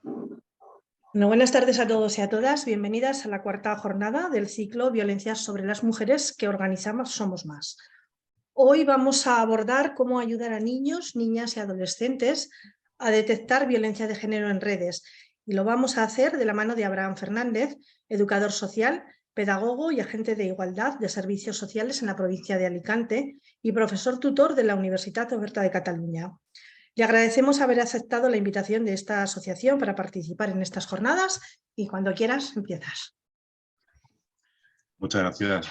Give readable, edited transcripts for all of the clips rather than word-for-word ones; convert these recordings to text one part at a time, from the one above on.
Bueno, buenas tardes a todos y a todas. Bienvenidas a la cuarta jornada del ciclo Violencias sobre las Mujeres que organizamos Somos Más. Hoy vamos a abordar cómo ayudar a niños, niñas y adolescentes a detectar violencia de género en redes. Y lo vamos a hacer de la mano de Abraham Fernández, educador social, pedagogo y agente de igualdad de servicios sociales en la provincia de Alicante y profesor tutor de la Universitat Oberta de Cataluña. Le agradecemos haber aceptado la invitación de esta asociación para participar en estas jornadas y cuando quieras empiezas. Muchas gracias.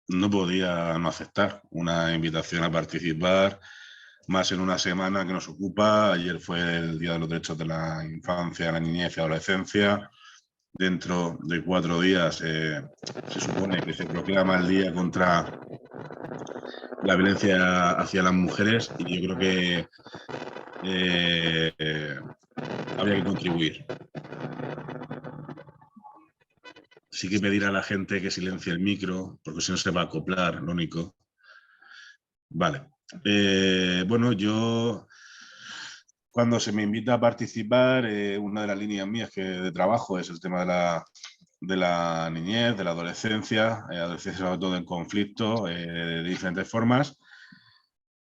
No podía no aceptar una invitación a participar, más en una semana que nos ocupa. Ayer fue el Día de los Derechos de la Infancia, la Niñez y la Adolescencia. Dentro de 4 días se supone que se proclama el Día contra la Violencia hacia las Mujeres y yo creo que habría que contribuir. Sí que pedir a la gente que silencie el micro, porque si no se va a acoplar, lo único. Vale. Bueno, yo cuando se me invita a participar, una de las líneas mías de trabajo es el tema de la niñez, de la adolescencia sobre todo en conflicto, de diferentes formas.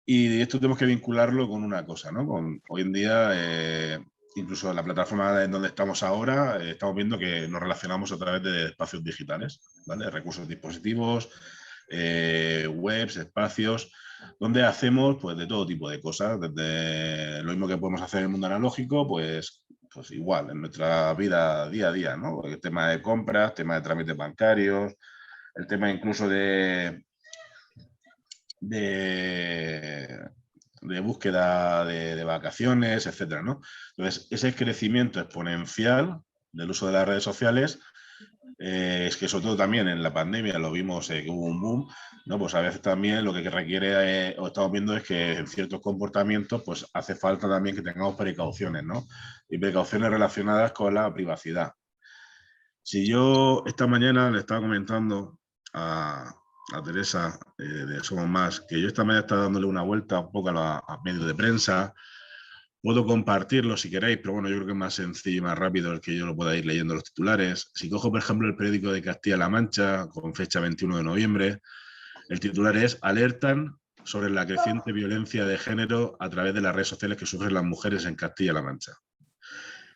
Y esto tenemos que vincularlo con una cosa, ¿no? Hoy en día, incluso en la plataforma en donde estamos ahora, estamos viendo que nos relacionamos a través de espacios digitales, ¿vale? Recursos dispositivos, webs, espacios, donde hacemos pues, de todo tipo de cosas, desde lo mismo que podemos hacer en el mundo analógico, pues igual, en nuestra vida día a día, ¿no? El tema de compras, tema de trámites bancarios, el tema incluso de búsqueda de vacaciones, etcétera, ¿no? Entonces, ese crecimiento exponencial del uso de las redes sociales es que sobre todo también en la pandemia lo vimos que hubo un boom, ¿no? Pues a veces también lo que requiere o estamos viendo es que en ciertos comportamientos pues hace falta también que tengamos precauciones, ¿no? Y precauciones relacionadas con la privacidad. Si yo esta mañana le estaba comentando a Teresa de Somos Más, que yo esta mañana estaba dándole una vuelta un poco a medios de prensa. Puedo compartirlo si queréis, pero bueno, yo creo que es más sencillo y más rápido el que yo lo pueda ir leyendo los titulares. Si cojo, por ejemplo, el periódico de Castilla-La Mancha, con fecha 21 de noviembre, el titular es «Alertan sobre la creciente violencia de género a través de las redes sociales que sufren las mujeres en Castilla-La Mancha».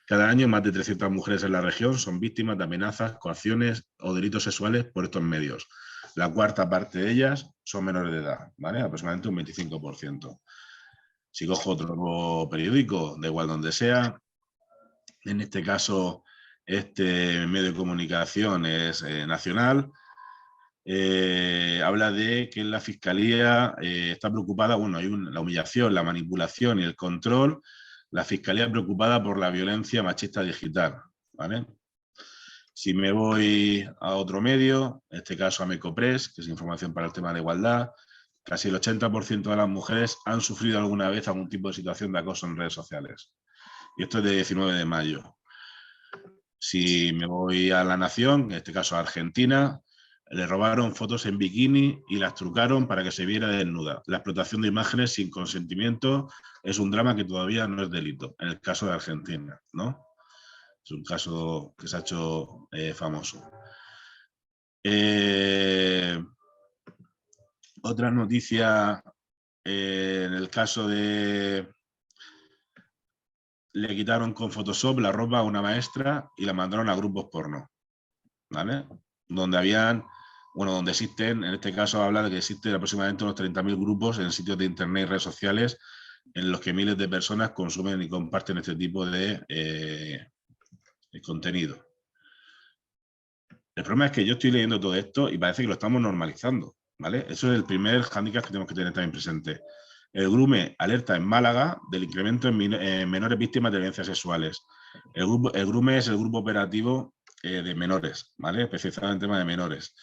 Cada año, más de 300 mujeres en la región son víctimas de amenazas, coacciones o delitos sexuales por estos medios. La cuarta parte de ellas son menores de edad, ¿vale? Aproximadamente un 25%. Si cojo otro nuevo periódico, da igual donde sea, en este caso este medio de comunicación es nacional, habla de que la Fiscalía está preocupada, bueno, hay la humillación, la manipulación y el control, la Fiscalía preocupada por la violencia machista digital, ¿vale? Si me voy a otro medio, en este caso a Mecopress, que es información para el tema de igualdad, casi el 80% de las mujeres han sufrido alguna vez algún tipo de situación de acoso en redes sociales. Y esto es de 19 de mayo. Si me voy a La Nación, en este caso a Argentina, le robaron fotos en bikini y las trucaron para que se viera desnuda. La explotación de imágenes sin consentimiento es un drama que todavía no es delito, en el caso de Argentina, ¿no? Es un caso que se ha hecho famoso. Otra noticia, en el caso de... Le quitaron con Photoshop la ropa a una maestra y la mandaron a grupos porno, ¿vale? Donde existen, en este caso habla de que existen aproximadamente unos 30.000 grupos en sitios de internet y redes sociales en los que miles de personas consumen y comparten este tipo de contenido. El problema es que yo estoy leyendo todo esto y parece que lo estamos normalizando, ¿vale? Eso es el primer hándicap que tenemos que tener también presente. El GRUME alerta en Málaga del incremento en menores víctimas de violencias sexuales. El GRUME es el grupo operativo de menores, ¿vale? Especializado en temas de menores.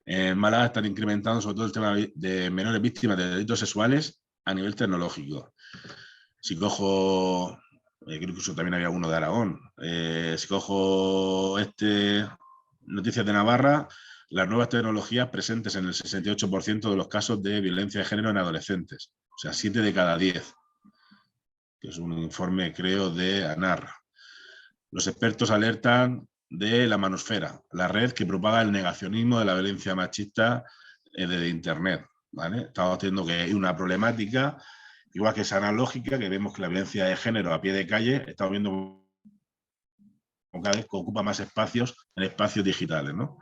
En Málaga están incrementando sobre todo el tema de menores víctimas de delitos sexuales a nivel tecnológico. Si cojo, creo que eso también había uno de Aragón, si cojo Noticias de Navarra, las nuevas tecnologías presentes en el 68% de los casos de violencia de género en adolescentes. O sea, 7 de cada 10. que es un informe, creo, de ANAR. Los expertos alertan de la manosfera, la red que propaga el negacionismo de la violencia machista desde Internet, ¿vale? Estamos teniendo que hay una problemática, igual que es analógica, que vemos que la violencia de género a pie de calle, estamos viendo cada vez que ocupa más espacios en espacios digitales, ¿no?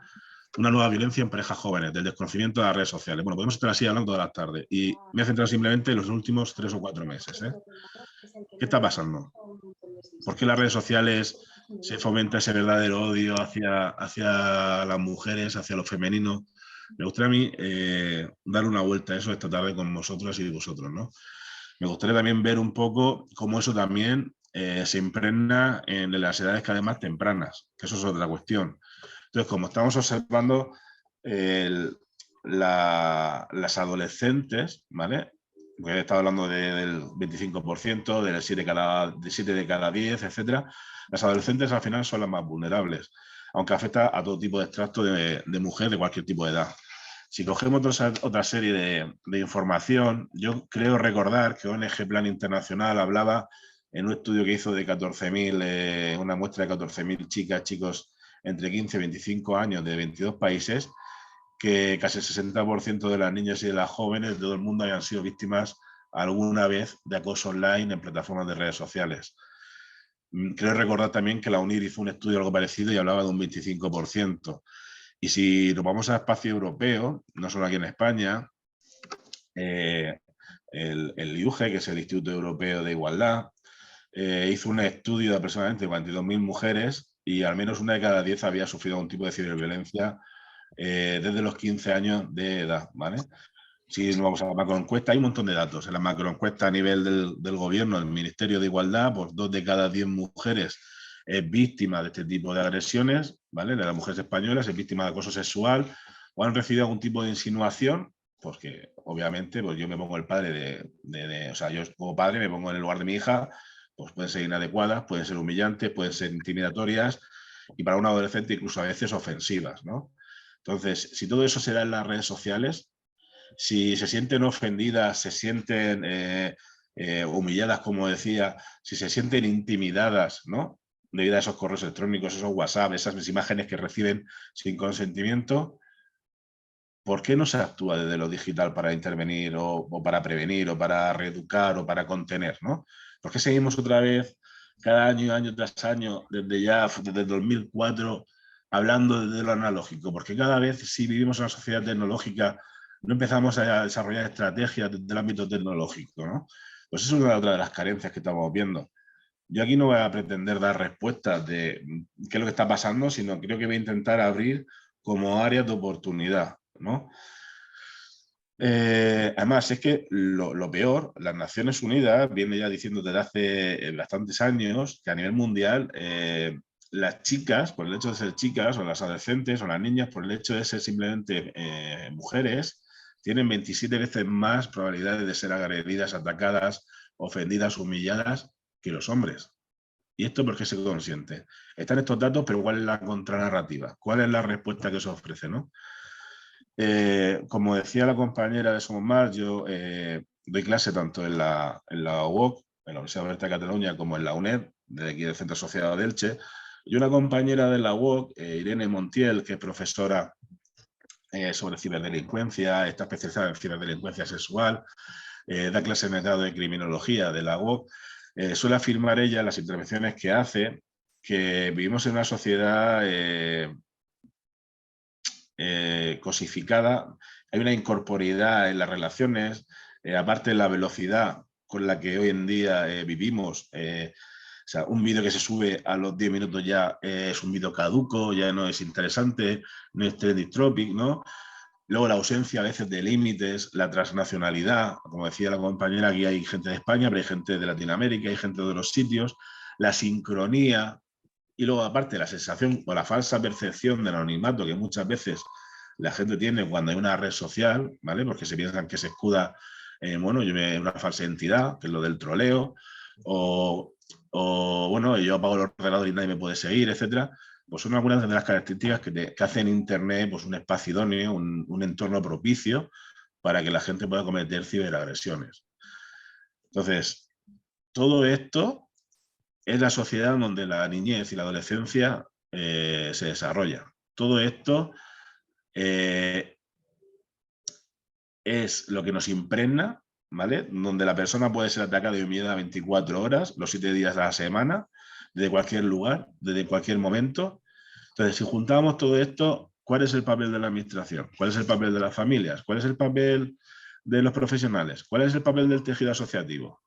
Una nueva violencia en parejas jóvenes, del desconocimiento de las redes sociales. Bueno, podemos estar así hablando todas las tardes y me he centrado simplemente en los últimos 3 o 4 meses. ¿Qué está pasando? ¿Por qué las redes sociales se fomenta ese verdadero odio hacia las mujeres, hacia lo femenino? Me gustaría a mí dar una vuelta a eso esta tarde con vosotras y vosotros, ¿no? Me gustaría también ver un poco cómo eso también se impregna en las edades cada vez más tempranas, que eso es otra cuestión. Entonces, como estamos observando, las adolescentes, ¿vale? Porque he estado hablando del 25%, del 7 de cada 10, etcétera. Las adolescentes al final son las más vulnerables, aunque afecta a todo tipo de extracto de mujer de cualquier tipo de edad. Si cogemos otra serie de información, yo creo recordar que ONG Plan Internacional hablaba en un estudio que hizo de 14.000, una muestra de 14.000 chicas, chicos entre 15 y 25 años de 22 países, que casi el 60% de las niñas y de las jóvenes de todo el mundo hayan sido víctimas alguna vez de acoso online en plataformas de redes sociales. Creo recordar también que la UNIR hizo un estudio algo parecido y hablaba de un 25%. Y si nos vamos a espacio europeo, no solo aquí en España, el IUGE, que es el Instituto Europeo de Igualdad, hizo un estudio de aproximadamente 42.000 mujeres y al menos una de cada 10 había sufrido algún tipo de ciberviolencia desde los 15 años de edad, ¿vale? Si nos vamos a la macroencuesta, hay un montón de datos. En la macroencuesta a nivel del gobierno, del Ministerio de Igualdad, pues 2 de cada 10 mujeres es víctima de este tipo de agresiones, ¿vale? De las mujeres españolas es víctima de acoso sexual o han recibido algún tipo de insinuación, pues que obviamente pues yo me pongo el padre o sea, yo como padre me pongo en el lugar de mi hija, pues pueden ser inadecuadas, pueden ser humillantes, pueden ser intimidatorias y para un adolescente incluso a veces ofensivas, ¿no? Entonces, si todo eso se da en las redes sociales, si se sienten ofendidas, se sienten humilladas, como decía, si se sienten intimidadas, ¿no? Debido a esos correos electrónicos, esos WhatsApp, esas imágenes que reciben sin consentimiento, ¿por qué no se actúa desde lo digital para intervenir o para prevenir o para reeducar o para contener, ¿no? ¿Por qué seguimos otra vez cada año, año tras año, desde 2004, hablando de lo analógico? Porque cada vez, si vivimos en una sociedad tecnológica, no empezamos a desarrollar estrategias desde el ámbito tecnológico, ¿no? Pues eso es otra de las carencias que estamos viendo. Yo aquí no voy a pretender dar respuestas de qué es lo que está pasando, sino creo que voy a intentar abrir como áreas de oportunidad, ¿no? Además, es que lo peor, las Naciones Unidas viene ya diciendo desde hace bastantes años que a nivel mundial las chicas, por el hecho de ser chicas, o las adolescentes, o las niñas, por el hecho de ser simplemente mujeres, tienen 27 veces más probabilidades de ser agredidas, atacadas, ofendidas, humilladas que los hombres. ¿Y esto por qué se consiente? Están estos datos, pero ¿cuál es la contranarrativa? ¿Cuál es la respuesta que se ofrece, no? Como decía la compañera de Somos Más, yo doy clase tanto en la UOC, en la Universidad Oberta de Cataluña, como en la UNED, de aquí del Centro Asociado de Elche, y una compañera de la UOC, Irene Montiel, que es profesora sobre ciberdelincuencia, está especializada en ciberdelincuencia sexual, da clase en el grado de criminología de la UOC, suele afirmar ella en las intervenciones que hace que vivimos en una sociedad cosificada, hay una incorporeidad en las relaciones, aparte de la velocidad con la que hoy en día vivimos, o sea, un vídeo que se sube a los 10 minutos ya es un vídeo caduco, ya no es interesante, no es trending topic, ¿no? Luego la ausencia a veces de límites, la transnacionalidad, como decía la compañera, aquí hay gente de España, pero hay gente de Latinoamérica, hay gente de otros sitios, la sincronía, y luego aparte la sensación o la falsa percepción del anonimato que muchas veces la gente tiene cuando hay una red social, ¿vale? Porque se piensan que se escuda, bueno, yo una falsa identidad, que es lo del troleo, o bueno, yo apago el ordenador y nadie me puede seguir, etcétera. Pues son algunas de las características que hacen Internet pues, un espacio idóneo, un entorno propicio para que la gente pueda cometer ciberagresiones. Entonces, todo esto es la sociedad donde la niñez y la adolescencia se desarrolla. Todo esto es lo que nos impregna, ¿vale? Donde la persona puede ser atacada y humillada 24 horas, los 7 días a la semana, desde cualquier lugar, desde cualquier momento. Entonces, si juntamos todo esto, ¿cuál es el papel de la administración? ¿Cuál es el papel de las familias? ¿Cuál es el papel de los profesionales? ¿Cuál es el papel del tejido asociativo?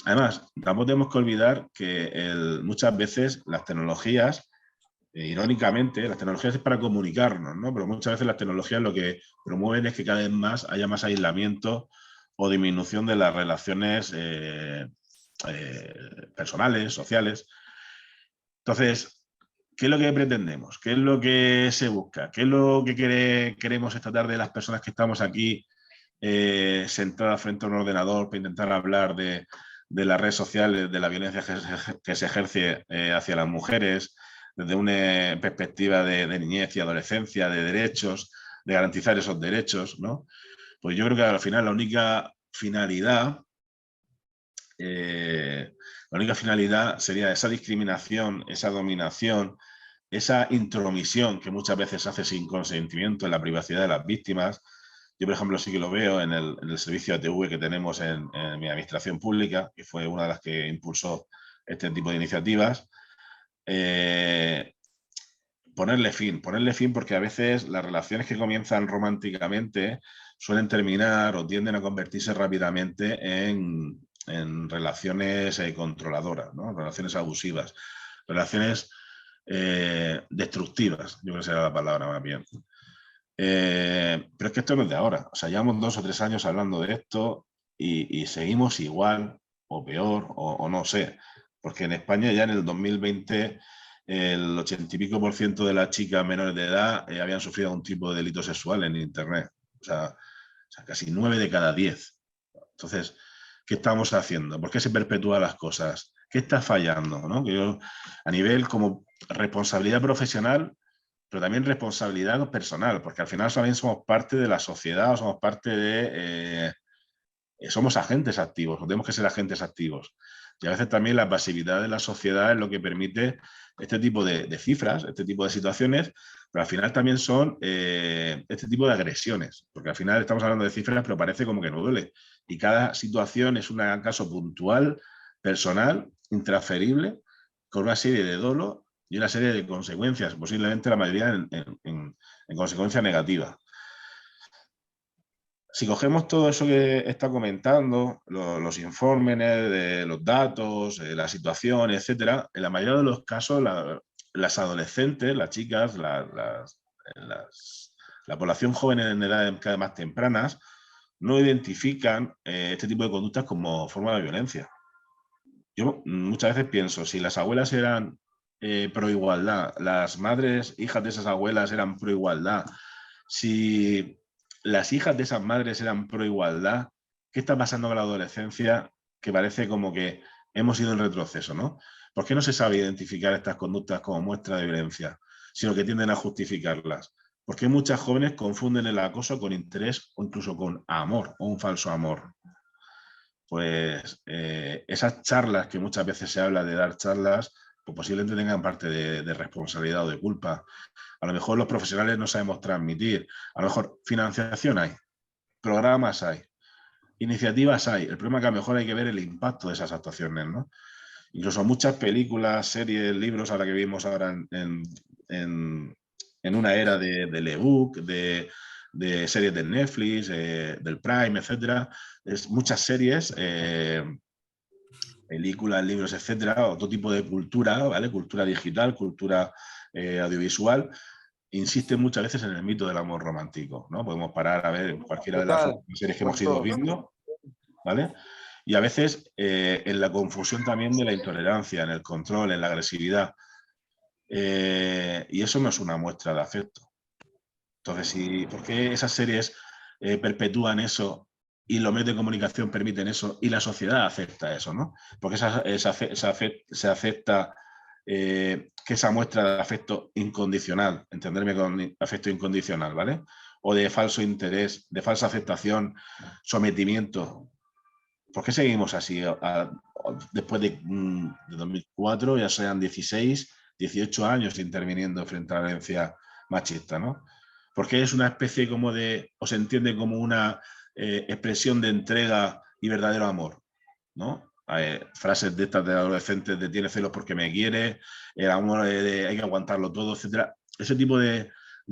Además, tampoco tenemos que olvidar que muchas veces las tecnologías, irónicamente, las tecnologías es para comunicarnos, ¿no? Pero muchas veces las tecnologías lo que promueven es que cada vez más haya más aislamiento o disminución de las relaciones personales, sociales. Entonces, ¿qué es lo que pretendemos? ¿Qué es lo que se busca? ¿Qué es lo que queremos esta tarde las personas que estamos aquí sentadas frente a un ordenador para intentar hablar de las redes sociales, de la violencia que se ejerce hacia las mujeres, desde una perspectiva de niñez y adolescencia, de derechos, de garantizar esos derechos, ¿no? Pues yo creo que al final la única finalidad sería esa discriminación, esa dominación, esa intromisión que muchas veces se hace sin consentimiento en la privacidad de las víctimas. Yo, por ejemplo, sí que lo veo en el servicio ATV que tenemos en mi administración pública, que fue una de las que impulsó este tipo de iniciativas. Ponerle fin, porque a veces las relaciones que comienzan románticamente suelen terminar o tienden a convertirse rápidamente en relaciones controladoras, ¿no? Relaciones abusivas, relaciones destructivas, yo creo que será la palabra más bien. Pero es que esto no es de ahora, o sea, llevamos 2 o 3 años hablando de esto y seguimos igual o peor o no sé, porque en España ya en el 2020 el 80 y pico % de las chicas menores de edad habían sufrido algún tipo de delito sexual en Internet, o sea casi 9 de cada 10. Entonces, ¿qué estamos haciendo? ¿Por qué se perpetúan las cosas? ¿Qué está fallando? ¿No? Que yo, a nivel como responsabilidad profesional, pero también responsabilidad personal, porque al final también somos parte de la sociedad, somos parte de... somos agentes activos, no tenemos que ser agentes activos. Y a veces también la pasividad de la sociedad es lo que permite este tipo de cifras, este tipo de situaciones, pero al final también son este tipo de agresiones, porque al final estamos hablando de cifras, pero parece como que no duele. Y cada situación es un caso puntual, personal, intransferible, con una serie de dolo y una serie de consecuencias, posiblemente la mayoría en consecuencias negativas. Si cogemos todo eso que está comentando, los informes, de los datos, la situación, etcétera, en la mayoría de los casos las adolescentes, las chicas, la población joven en edades cada vez más tempranas no identifican este tipo de conductas como forma de violencia. Yo muchas veces pienso, si las abuelas eran pro igualdad, las madres, hijas de esas abuelas eran pro igualdad, si las hijas de esas madres eran pro igualdad, ¿qué está pasando con la adolescencia? Que parece como que hemos ido en retroceso, ¿no? ¿Por qué no se sabe identificar estas conductas como muestra de violencia, sino que tienden a justificarlas? ¿Por qué muchas jóvenes confunden el acoso con interés o incluso con amor o un falso amor? Pues esas charlas que muchas veces se habla de dar charlas, pues posiblemente tengan parte de responsabilidad o de culpa. A lo mejor los profesionales no sabemos transmitir, a lo mejor financiación hay, programas hay, iniciativas hay. El problema es que a lo mejor hay que ver el impacto de esas actuaciones, ¿no? Incluso muchas películas, series, libros, ahora que vivimos ahora en una era del ebook, de series de Netflix, del Prime, etcétera. Muchas series, películas, libros, etcétera, otro tipo de cultura, ¿vale? Cultura digital, cultura audiovisual, insisten muchas veces en el mito del amor romántico, ¿no? Podemos parar a ver cualquiera de las series que hemos ido viendo, ¿vale? Y a veces en la confusión también de la intolerancia, en el control, en la agresividad. Y eso no es una muestra de afecto. Entonces, ¿por qué esas series perpetúan eso y los medios de comunicación permiten eso y la sociedad acepta eso, ¿no? Porque se acepta que esa muestra de afecto incondicional, entenderme con afecto incondicional, ¿vale? O de falso interés, de falsa aceptación, sometimiento. ¿Por qué seguimos así después de 2004 ya sean 16, 18 años interviniendo frente a la violencia machista, ¿no? Porque es una especie como de, o se entiende como una expresión de entrega y verdadero amor, ¿no? Frases de estas de adolescentes de tiene celos porque me quiere, el amor hay que aguantarlo todo, etcétera. Ese tipo de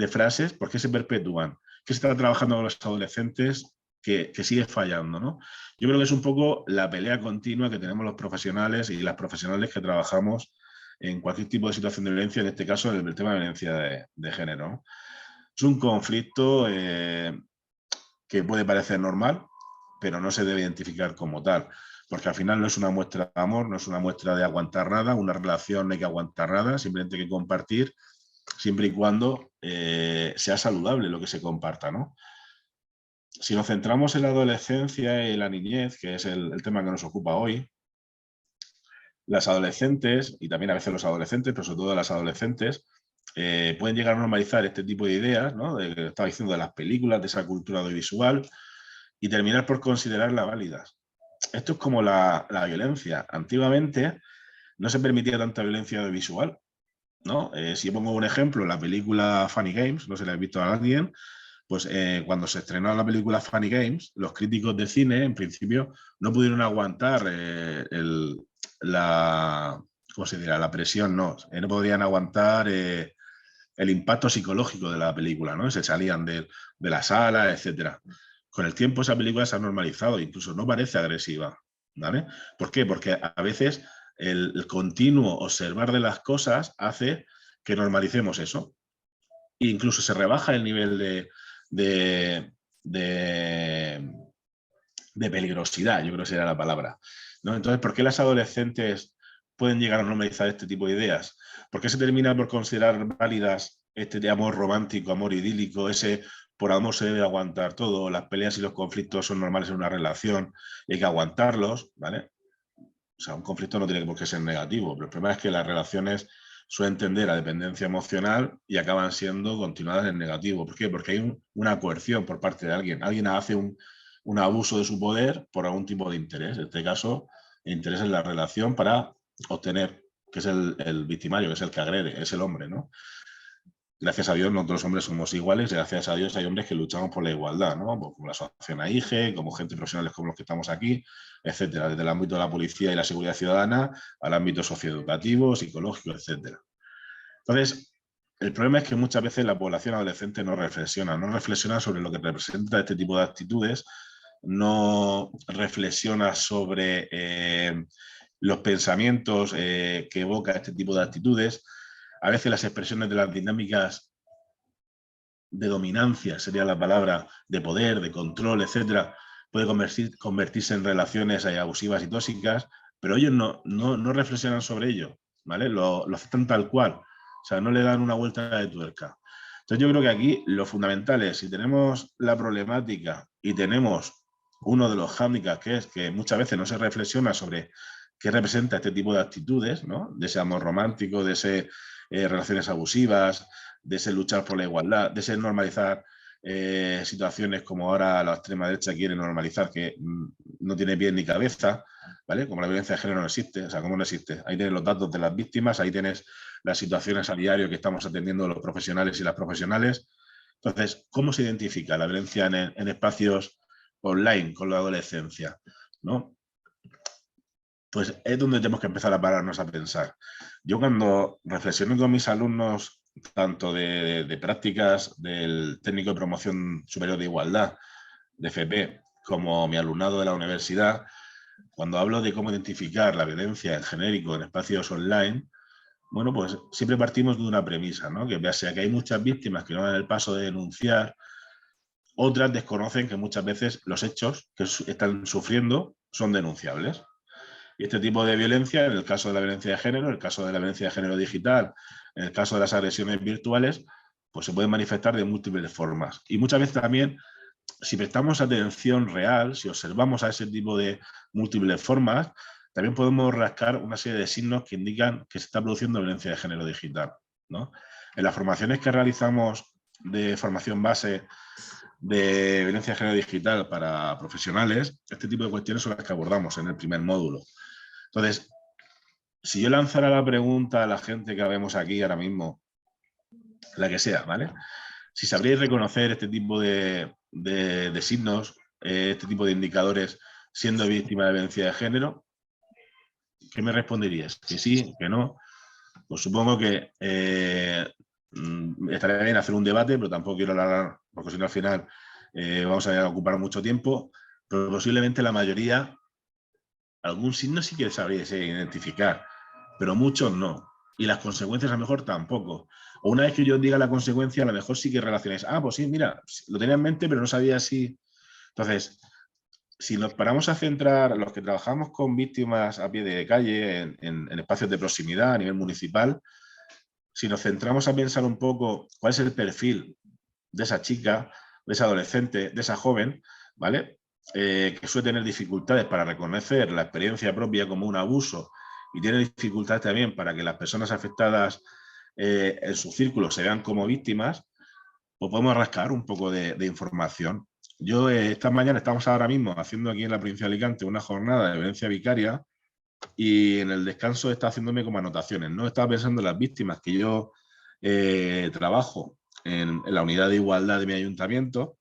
frases, ¿por qué se perpetúan? ¿Qué se está trabajando con los adolescentes que sigue fallando, ¿no? Yo creo que es un poco la pelea continua que tenemos los profesionales y las profesionales que trabajamos en cualquier tipo de situación de violencia, en este caso el tema de violencia de género, ¿no? Es un conflicto que puede parecer normal, pero no se debe identificar como tal, porque al final no es una muestra de amor, no es una muestra de aguantar nada, una relación no hay que aguantar nada, simplemente hay que compartir, siempre y cuando sea saludable lo que se comparta, ¿no? Si nos centramos en la adolescencia y la niñez, que es el tema que nos ocupa hoy, las adolescentes, y también a veces los adolescentes, pero sobre todo las adolescentes, pueden llegar a normalizar este tipo de ideas, ¿no? De que estaba diciendo de las películas, de esa cultura audiovisual, y terminar por considerarlas válidas. Esto es como la violencia. Antiguamente no se permitía tanta violencia audiovisual, ¿no? Si yo pongo un ejemplo, la película Funny Games, no sé si la has visto a alguien, pues cuando se estrenó la película Funny Games, los críticos de cine, en principio, no pudieron aguantar ¿cómo se dirá? La presión, no podían aguantar el impacto psicológico de la película, ¿no? Se salían de la sala, etcétera. Con el tiempo esa película se ha normalizado, incluso no parece agresiva, ¿vale? ¿Por qué? Porque a veces el continuo observar de las cosas hace que normalicemos eso. E incluso se rebaja el nivel de peligrosidad, yo creo que sería la palabra, ¿no? Entonces, ¿por qué las adolescentes pueden llegar a normalizar este tipo de ideas? ¿Por qué se termina por considerar válidas este de amor romántico, amor idílico, ese por amor se debe aguantar todo, las peleas y los conflictos son normales en una relación y hay que aguantarlos, ¿vale? O sea, un conflicto no tiene por qué ser negativo, pero el problema es que las relaciones suelen tender a dependencia emocional y acaban siendo continuadas en negativo. ¿Por qué? Porque hay una coerción por parte de alguien. Alguien hace un abuso de su poder por algún tipo de interés. En este caso, el interés en la relación para obtener, que es el victimario, que es el que agrede, es el hombre, ¿no? Gracias a Dios, no todos los hombres somos iguales, y gracias a Dios hay hombres que luchamos por la igualdad, ¿no? Como la asociación AIGE, como gente profesionales como los que estamos aquí, etcétera, desde el ámbito de la policía y la seguridad ciudadana al ámbito socioeducativo, psicológico, etcétera. Entonces, el problema es que muchas veces la población adolescente no reflexiona sobre lo que representa este tipo de actitudes, no reflexiona sobre los pensamientos que evoca este tipo de actitudes. A veces las expresiones de las dinámicas de dominancia, sería la palabra, de poder, de control, etcétera, puede convertirse en relaciones abusivas y tóxicas, pero ellos no reflexionan sobre ello, ¿vale? Lo aceptan tal cual, o sea, no le dan una vuelta de tuerca. Entonces yo creo que aquí lo fundamental es, si tenemos la problemática y tenemos uno de los hándicaps, que es que muchas veces no se reflexiona sobre qué representa este tipo de actitudes, ¿no? De ese amor romántico, de ese relaciones abusivas, de ese luchar por la igualdad, de ese normalizar situaciones como ahora la extrema derecha quiere normalizar, que no tiene pie ni cabeza, ¿vale? Como la violencia de género no existe, o sea, ¿cómo no existe? Ahí tienes los datos de las víctimas, ahí tienes las situaciones a diario que estamos atendiendo los profesionales y las profesionales. Entonces, ¿cómo se identifica la violencia en espacios online con la adolescencia, ¿no? Pues es donde tenemos que empezar a pararnos a pensar. Yo cuando reflexiono con mis alumnos, tanto de prácticas del técnico de promoción superior de igualdad, de FP, como mi alumnado de la universidad, cuando hablo de cómo identificar la violencia en genérico en espacios online, bueno, pues siempre partimos de una premisa, ¿no? Que sea que hay muchas víctimas que no dan el paso de denunciar, otras desconocen que muchas veces los hechos que están sufriendo son denunciables. Y este tipo de violencia, en el caso de la violencia de género, en el caso de la violencia de género digital, en el caso de las agresiones virtuales, pues se pueden manifestar de múltiples formas. Y muchas veces también, si prestamos atención real, si observamos a ese tipo de múltiples formas, también podemos rascar una serie de signos que indican que se está produciendo violencia de género digital, ¿no? En las formaciones que realizamos de formación base de violencia de género digital para profesionales, este tipo de cuestiones son las que abordamos en el primer módulo. Entonces, si yo lanzara la pregunta a la gente que vemos aquí ahora mismo, la que sea, ¿vale? Si sabríais reconocer este tipo de signos, este tipo de indicadores siendo víctima de violencia de género, ¿qué me responderías? ¿Que sí? ¿Que no? Pues supongo que estaría bien hacer un debate, pero tampoco quiero alargar, porque si no al final vamos a ocupar mucho tiempo, pero posiblemente la mayoría, algún signo sí que sabríais identificar, pero muchos no. Y las consecuencias a lo mejor tampoco. O una vez que yo os diga la consecuencia, a lo mejor sí que relacionáis. Ah, pues sí, mira, lo tenía en mente, pero no sabía si... Entonces, si nos paramos a centrar, los que trabajamos con víctimas a pie de calle, en espacios de proximidad a nivel municipal, si nos centramos a pensar un poco cuál es el perfil de esa chica, de esa adolescente, de esa joven, ¿vale? Que suele tener dificultades para reconocer la experiencia propia como un abuso y tiene dificultades también para que las personas afectadas en su círculo se vean como víctimas, pues podemos rascar un poco de información. Yo esta mañana estamos ahora mismo haciendo aquí en la provincia de Alicante una jornada de violencia vicaria y en el descanso está haciéndome como anotaciones, ¿no? Estaba pensando en las víctimas que yo trabajo en la unidad de igualdad de mi ayuntamiento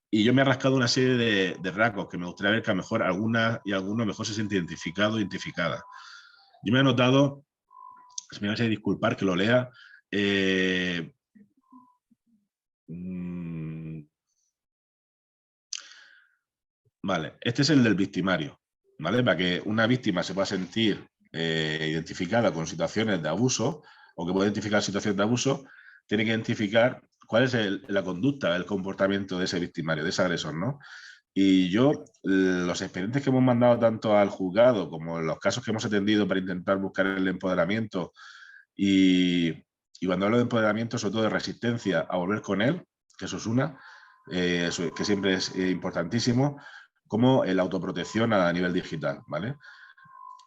y yo me he rascado una serie de rasgos que me gustaría ver que a lo mejor algunas y algunos mejor se sienten identificados o identificadas. Yo me he anotado, me vais a disculpar que lo lea, vale, este es el del victimario, ¿vale? Para que una víctima se pueda sentir identificada con situaciones de abuso o que pueda identificar situaciones de abuso, tiene que identificar cuál es la conducta, el comportamiento de ese victimario, de ese agresor, ¿no? Y yo, los expedientes que hemos mandado tanto al juzgado como los casos que hemos atendido para intentar buscar el empoderamiento y cuando hablo de empoderamiento, sobre todo de resistencia a volver con él, que eso es una, que siempre es importantísimo, como la autoprotección a nivel digital, ¿vale?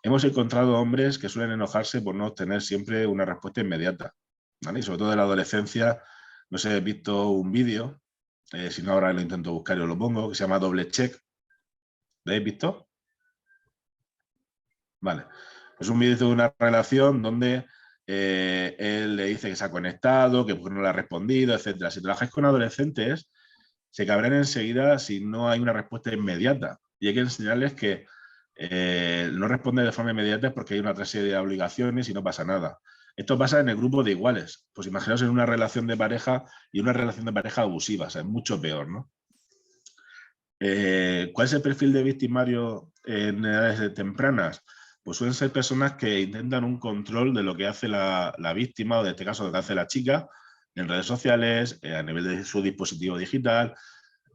Hemos encontrado hombres que suelen enojarse por no obtener siempre una respuesta inmediata, ¿vale? Y sobre todo en la adolescencia, no sé, he visto un vídeo, si no ahora lo intento buscar y os lo pongo, que se llama Doble Check. ¿Lo habéis visto? Vale. Es un vídeo de una relación donde él le dice que se ha conectado, que no le ha respondido, etc. Si trabajáis con adolescentes, se cabrean enseguida si no hay una respuesta inmediata. Y hay que enseñarles que no responder de forma inmediata es porque hay una otra serie de obligaciones y no pasa nada. Esto pasa en el grupo de iguales. Pues imaginaos en una relación de pareja y una relación de pareja abusiva, o sea, es mucho peor, ¿no? ¿Cuál es el perfil de victimario en edades tempranas? Pues suelen ser personas que intentan un control de lo que hace la víctima, o en este caso lo que hace la chica, en redes sociales, a nivel de su dispositivo digital,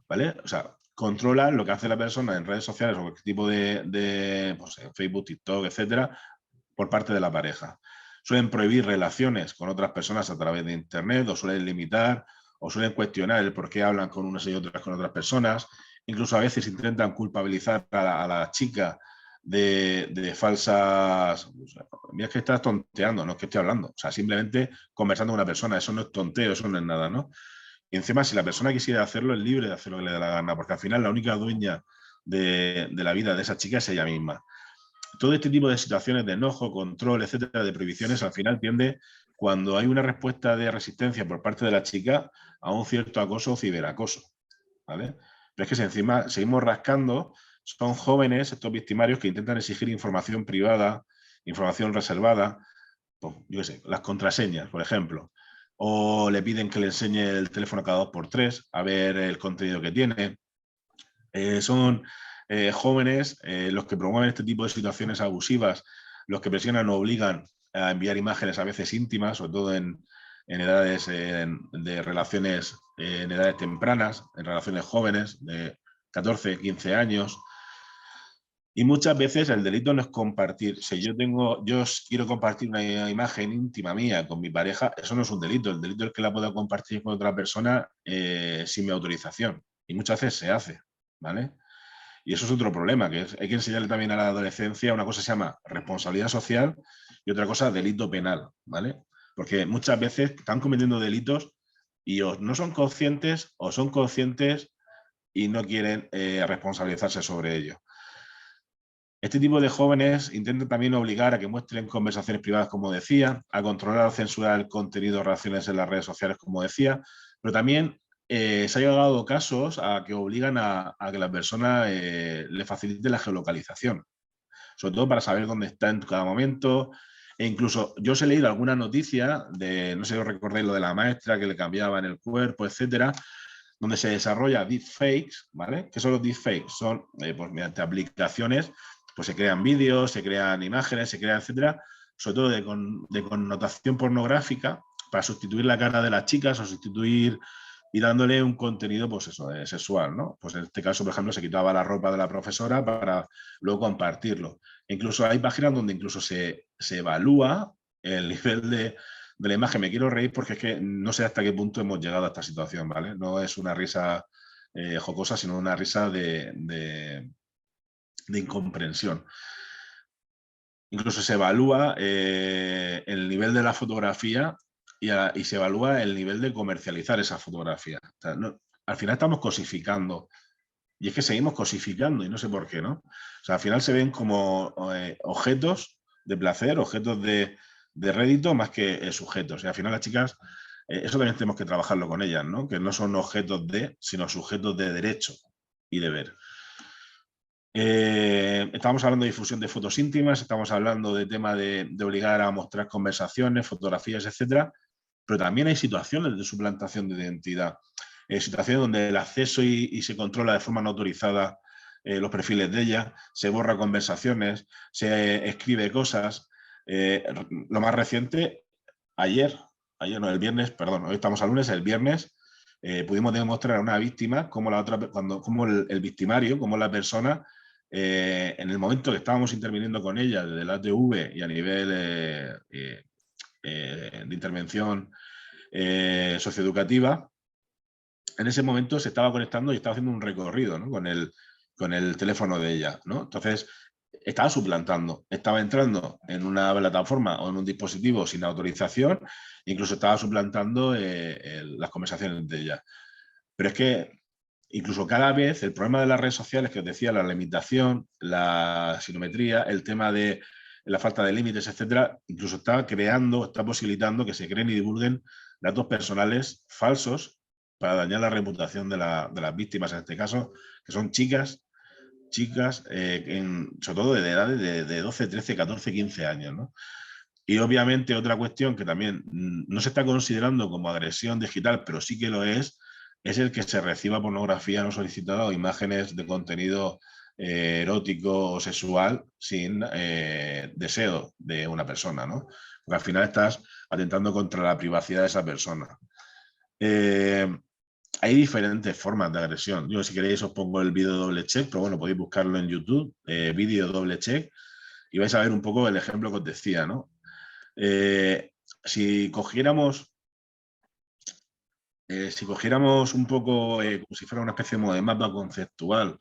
¿vale? O sea, controlan lo que hace la persona en redes sociales o cualquier tipo pues, en Facebook, TikTok, etcétera, por parte de la pareja. Suelen prohibir relaciones con otras personas a través de Internet, o suelen limitar, o suelen cuestionar el por qué hablan con unas y otras con otras personas. Incluso a veces intentan culpabilizar a la chica de falsas... Mira, es que estás tonteando, no es que estoy hablando. O sea, simplemente conversando con una persona, eso no es tonteo, eso no es nada, ¿no? Y encima, si la persona quisiera hacerlo, es libre de hacer lo que le dé la gana, porque al final la única dueña de la vida de esa chica es ella misma. Todo este tipo de situaciones de enojo, control, etcétera, de prohibiciones, al final tiende, cuando hay una respuesta de resistencia por parte de la chica, a un cierto acoso o ciberacoso, ¿vale? Pero es que si encima seguimos rascando, son jóvenes, estos victimarios, que intentan exigir información privada, información reservada, pues, yo qué sé, las contraseñas, por ejemplo, o le piden que le enseñe el teléfono cada 2x3 a ver el contenido que tiene. Son jóvenes los que promueven este tipo de situaciones abusivas, los que presionan o obligan a enviar imágenes a veces íntimas, sobre todo en edades de relaciones en edades tempranas, en relaciones jóvenes de 14, 15 años. Y muchas veces el delito no es compartir. Si yo quiero compartir una imagen íntima mía con mi pareja, eso no es un delito. El delito es que la pueda compartir con otra persona sin mi autorización. Y muchas veces se hace, ¿vale? Y eso es otro problema, que hay que enseñarle también a la adolescencia. Una cosa se llama responsabilidad social y otra cosa delito penal, ¿vale? Porque muchas veces están cometiendo delitos y o no son conscientes o son conscientes y no quieren responsabilizarse sobre ello. Este tipo de jóvenes intentan también obligar a que muestren conversaciones privadas, como decía, a controlar o censurar el contenido de relaciones en las redes sociales, como decía, pero también se ha llegado casos a que obligan a que la persona le facilite la geolocalización, sobre todo para saber dónde está en cada momento. E incluso yo os he leído alguna noticia de, no sé si os recordáis lo de la maestra que le cambiaban el cuerpo, etcétera, donde se desarrolla deepfakes, ¿vale? ¿Qué son los deepfakes? Son, pues mediante aplicaciones, pues se crean vídeos, se crean imágenes, se crean, etcétera, sobre todo de connotación pornográfica, para sustituir la cara de las chicas o sustituir y dándole un contenido, pues eso, sexual, ¿no? Pues en este caso, por ejemplo, se quitaba la ropa de la profesora para luego compartirlo. E incluso hay páginas donde incluso se evalúa el nivel de la imagen. Me quiero reír porque es que no sé hasta qué punto hemos llegado a esta situación, ¿vale? No es una risa jocosa, sino una risa de incomprensión. Incluso se evalúa el nivel de la fotografía y se evalúa el nivel de comercializar esa fotografía. O sea, al final estamos cosificando. Y es que seguimos cosificando y no sé por qué, ¿no? O sea, al final se ven como objetos de placer, objetos de rédito más que sujetos. Y al final las chicas, eso también tenemos que trabajarlo con ellas, ¿no? Que no son objetos de, sino sujetos de derecho y deber. Estamos hablando de difusión de fotos íntimas, estamos hablando de tema de obligar a mostrar conversaciones, fotografías, etcétera, pero también hay situaciones de suplantación de identidad, situaciones donde el acceso y se controla de forma no autorizada los perfiles de ella, se borra conversaciones, se escribe cosas. Lo más reciente, ayer no, el viernes, perdón, hoy estamos a lunes, el viernes pudimos demostrar a una víctima cómo el victimario, cómo la persona en el momento que estábamos interviniendo con ella desde la ATV y a nivel de intervención socioeducativa, en ese momento se estaba conectando y estaba haciendo un recorrido, ¿no? con el teléfono de ella, ¿no? Entonces, estaba suplantando, estaba entrando en una plataforma o en un dispositivo sin autorización, incluso estaba suplantando las conversaciones de ella. Pero es que incluso cada vez el problema de las redes sociales, que os decía, la limitación, la simetría, el tema de la falta de límites, etcétera, incluso está posibilitando que se creen y divulguen datos personales falsos para dañar la reputación de las víctimas, en este caso, que son chicas, sobre todo de edades de 12, 13, 14, 15 años, ¿no? Y obviamente otra cuestión que también no se está considerando como agresión digital, pero sí que lo es el que se reciba pornografía no solicitada o imágenes de contenido erótico o sexual sin deseo de una persona, ¿no? Porque al final estás atentando contra la privacidad de esa persona. Hay diferentes formas de agresión. Yo, si queréis, os pongo el vídeo doble check, pero bueno, podéis buscarlo en YouTube, vídeo doble check, y vais a ver un poco el ejemplo que os decía, ¿no? Si cogiéramos un poco como si fuera una especie de mapa conceptual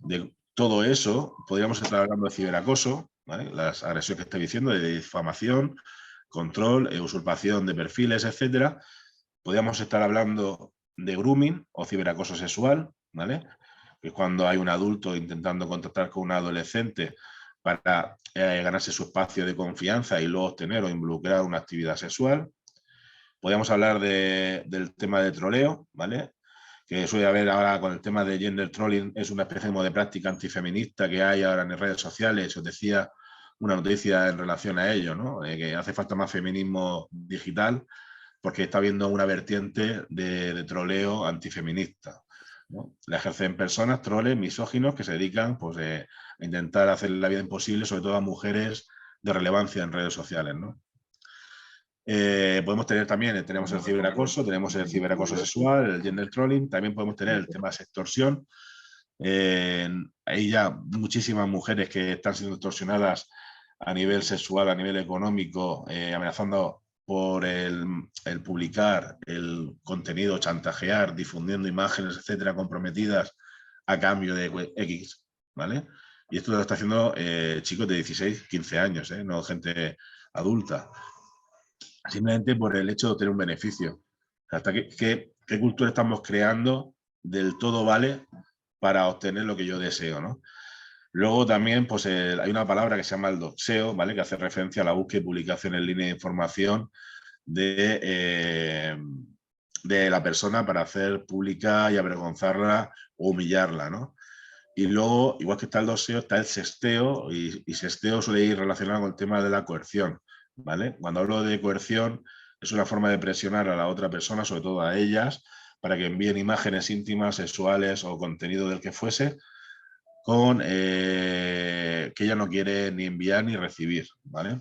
de todo eso, podríamos estar hablando de ciberacoso, ¿vale? Las agresiones que estoy diciendo, de difamación, control, usurpación de perfiles, etcétera. Podríamos estar hablando de grooming o ciberacoso sexual, ¿vale? Que es cuando hay un adulto intentando contactar con un adolescente para ganarse su espacio de confianza y luego obtener o involucrar una actividad sexual. Podríamos hablar del tema de troleo, ¿vale? Que suele haber ahora con el tema de gender trolling, es una especie de práctica antifeminista que hay ahora en redes sociales. Os decía una noticia en relación a ello, ¿no? Que hace falta más feminismo digital porque está habiendo una vertiente de troleo antifeminista, ¿no? La ejercen personas, troles, misóginos, que se dedican pues, a intentar hacer la vida imposible, sobre todo a mujeres de relevancia en redes sociales, ¿no? Podemos tener también, tenemos el ciberacoso sexual, el gender trolling, también podemos tener el tema de extorsión. Hay ya muchísimas mujeres que están siendo extorsionadas a nivel sexual, a nivel económico, amenazando por el publicar el contenido, chantajear, difundiendo imágenes, etcétera, comprometidas a cambio de X, ¿vale? Y esto lo está haciendo chicos de 16, 15 años, no gente adulta. Simplemente por el hecho de obtener un beneficio. ¿Hasta qué cultura estamos creando del todo vale para obtener lo que yo deseo, ¿no? Luego también pues, hay una palabra que se llama el doxeo, ¿vale? Que hace referencia a la búsqueda y publicación en línea de información de la persona para hacer pública y avergonzarla o humillarla, ¿no? Y luego, igual que está el doxeo, está el sexteo, y sexteo suele ir relacionado con el tema de la coerción, ¿vale? Cuando hablo de coerción, es una forma de presionar a la otra persona, sobre todo a ellas, para que envíen imágenes íntimas, sexuales o contenido del que fuese, con que ella no quiere ni enviar ni recibir, ¿vale?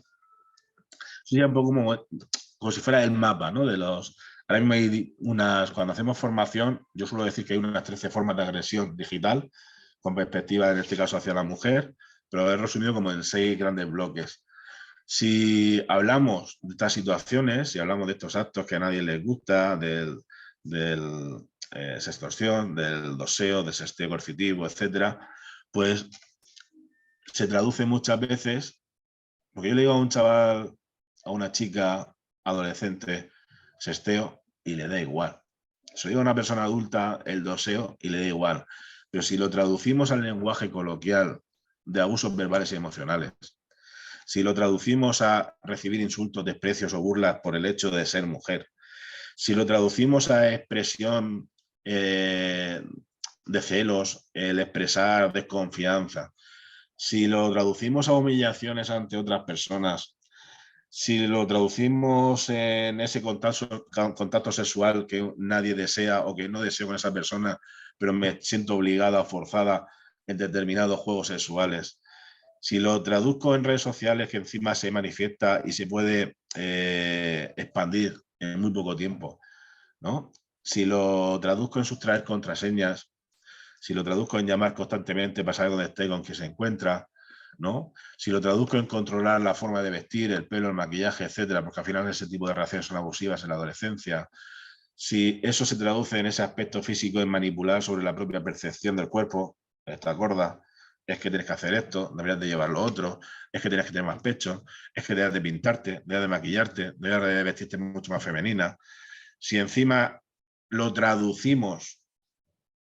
Sería un poco como si fuera el mapa, ¿no? Ahora mismo hay cuando hacemos formación, yo suelo decir que hay unas 13 formas de agresión digital, con perspectiva en este caso hacia la mujer, pero he resumido como en 6 grandes bloques. Si hablamos de estas situaciones, si hablamos de estos actos que a nadie les gusta, del sextorsión, del doxeo, del sexteo coercitivo, etcétera, pues se traduce muchas veces, porque yo le digo a un chaval, a una chica adolescente, sexteo, y le da igual. Se lo digo a una persona adulta, el doxeo, y le da igual. Pero si lo traducimos al lenguaje coloquial de abusos verbales y emocionales, si lo traducimos a recibir insultos, desprecios o burlas por el hecho de ser mujer, si lo traducimos a expresión de celos, el expresar desconfianza, si lo traducimos a humillaciones ante otras personas, si lo traducimos en ese contacto sexual que nadie desea o que no deseo con esa persona, pero me siento obligada o forzada en determinados juegos sexuales, si lo traduzco en redes sociales, que encima se manifiesta y se puede expandir en muy poco tiempo, ¿no? Si lo traduzco en sustraer contraseñas, si lo traduzco en llamar constantemente para saber dónde está y con quién se encuentra, ¿no? Si lo traduzco en controlar la forma de vestir, el pelo, el maquillaje, etcétera, porque al final ese tipo de reacciones son abusivas en la adolescencia. Si eso se traduce en ese aspecto físico en manipular sobre la propia percepción del cuerpo, esta gorda, es que tienes que hacer esto, deberías de llevar lo otro, es que tienes que tener más pecho, es que debes de pintarte, debes de maquillarte, debes de vestirte mucho más femenina. Si encima lo traducimos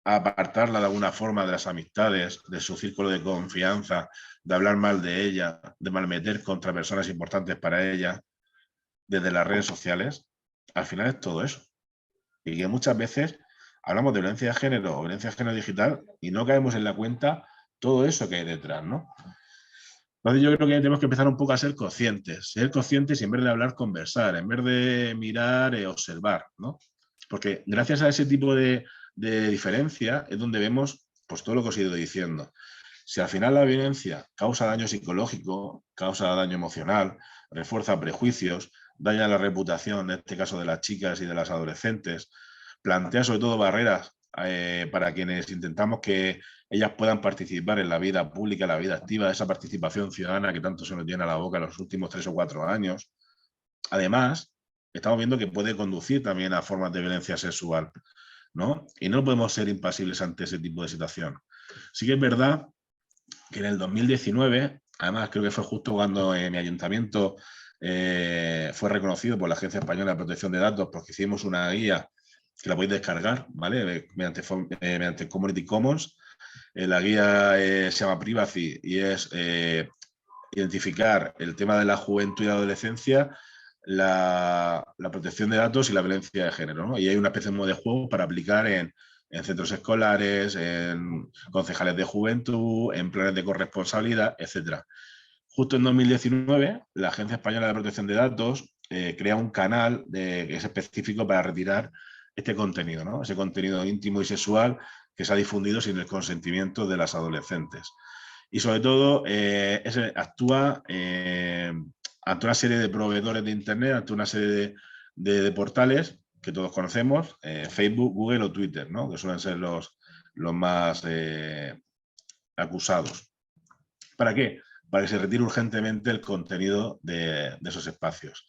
a apartarla de alguna forma de las amistades, de su círculo de confianza, de hablar mal de ella, de malmeter contra personas importantes para ella, desde las redes sociales, al final es todo eso. Y que muchas veces hablamos de violencia de género o violencia de género digital y no caemos en la cuenta todo eso que hay detrás, ¿no? Entonces yo creo que tenemos que empezar un poco a ser conscientes y en vez de hablar, conversar, en vez de mirar, observar, ¿no? Porque gracias a ese tipo de diferencia es donde vemos pues, todo lo que os he ido diciendo. Si al final la violencia causa daño psicológico, causa daño emocional, refuerza prejuicios, daña la reputación, en este caso de las chicas y de las adolescentes, plantea sobre todo barreras para quienes intentamos que ellas puedan participar en la vida pública, en la vida activa, esa participación ciudadana que tanto se nos tiene a la boca en los últimos 3 o 4 años. Además, estamos viendo que puede conducir también a formas de violencia sexual, ¿no? Y no podemos ser impasibles ante ese tipo de situación. Sí que es verdad que en el 2019, además creo que fue justo cuando mi ayuntamiento fue reconocido por la Agencia Española de Protección de Datos, porque hicimos una guía que la podéis descargar, ¿vale? Mediante Community Commons. La guía se llama Privacy y es identificar el tema de la juventud y la adolescencia, la protección de datos y la violencia de género, ¿no? Y hay una especie de juego para aplicar en centros escolares, en concejales de juventud, en planes de corresponsabilidad, etcétera. Justo en 2019, la Agencia Española de Protección de Datos crea un canal que es específico para retirar este contenido, ¿no? Ese contenido íntimo y sexual que se ha difundido sin el consentimiento de las adolescentes. Y sobre todo, actúa ante una serie de proveedores de Internet, ante una serie de portales que todos conocemos, Facebook, Google o Twitter, ¿no? Que suelen ser los más acusados. ¿Para qué? Para que se retire urgentemente el contenido de esos espacios.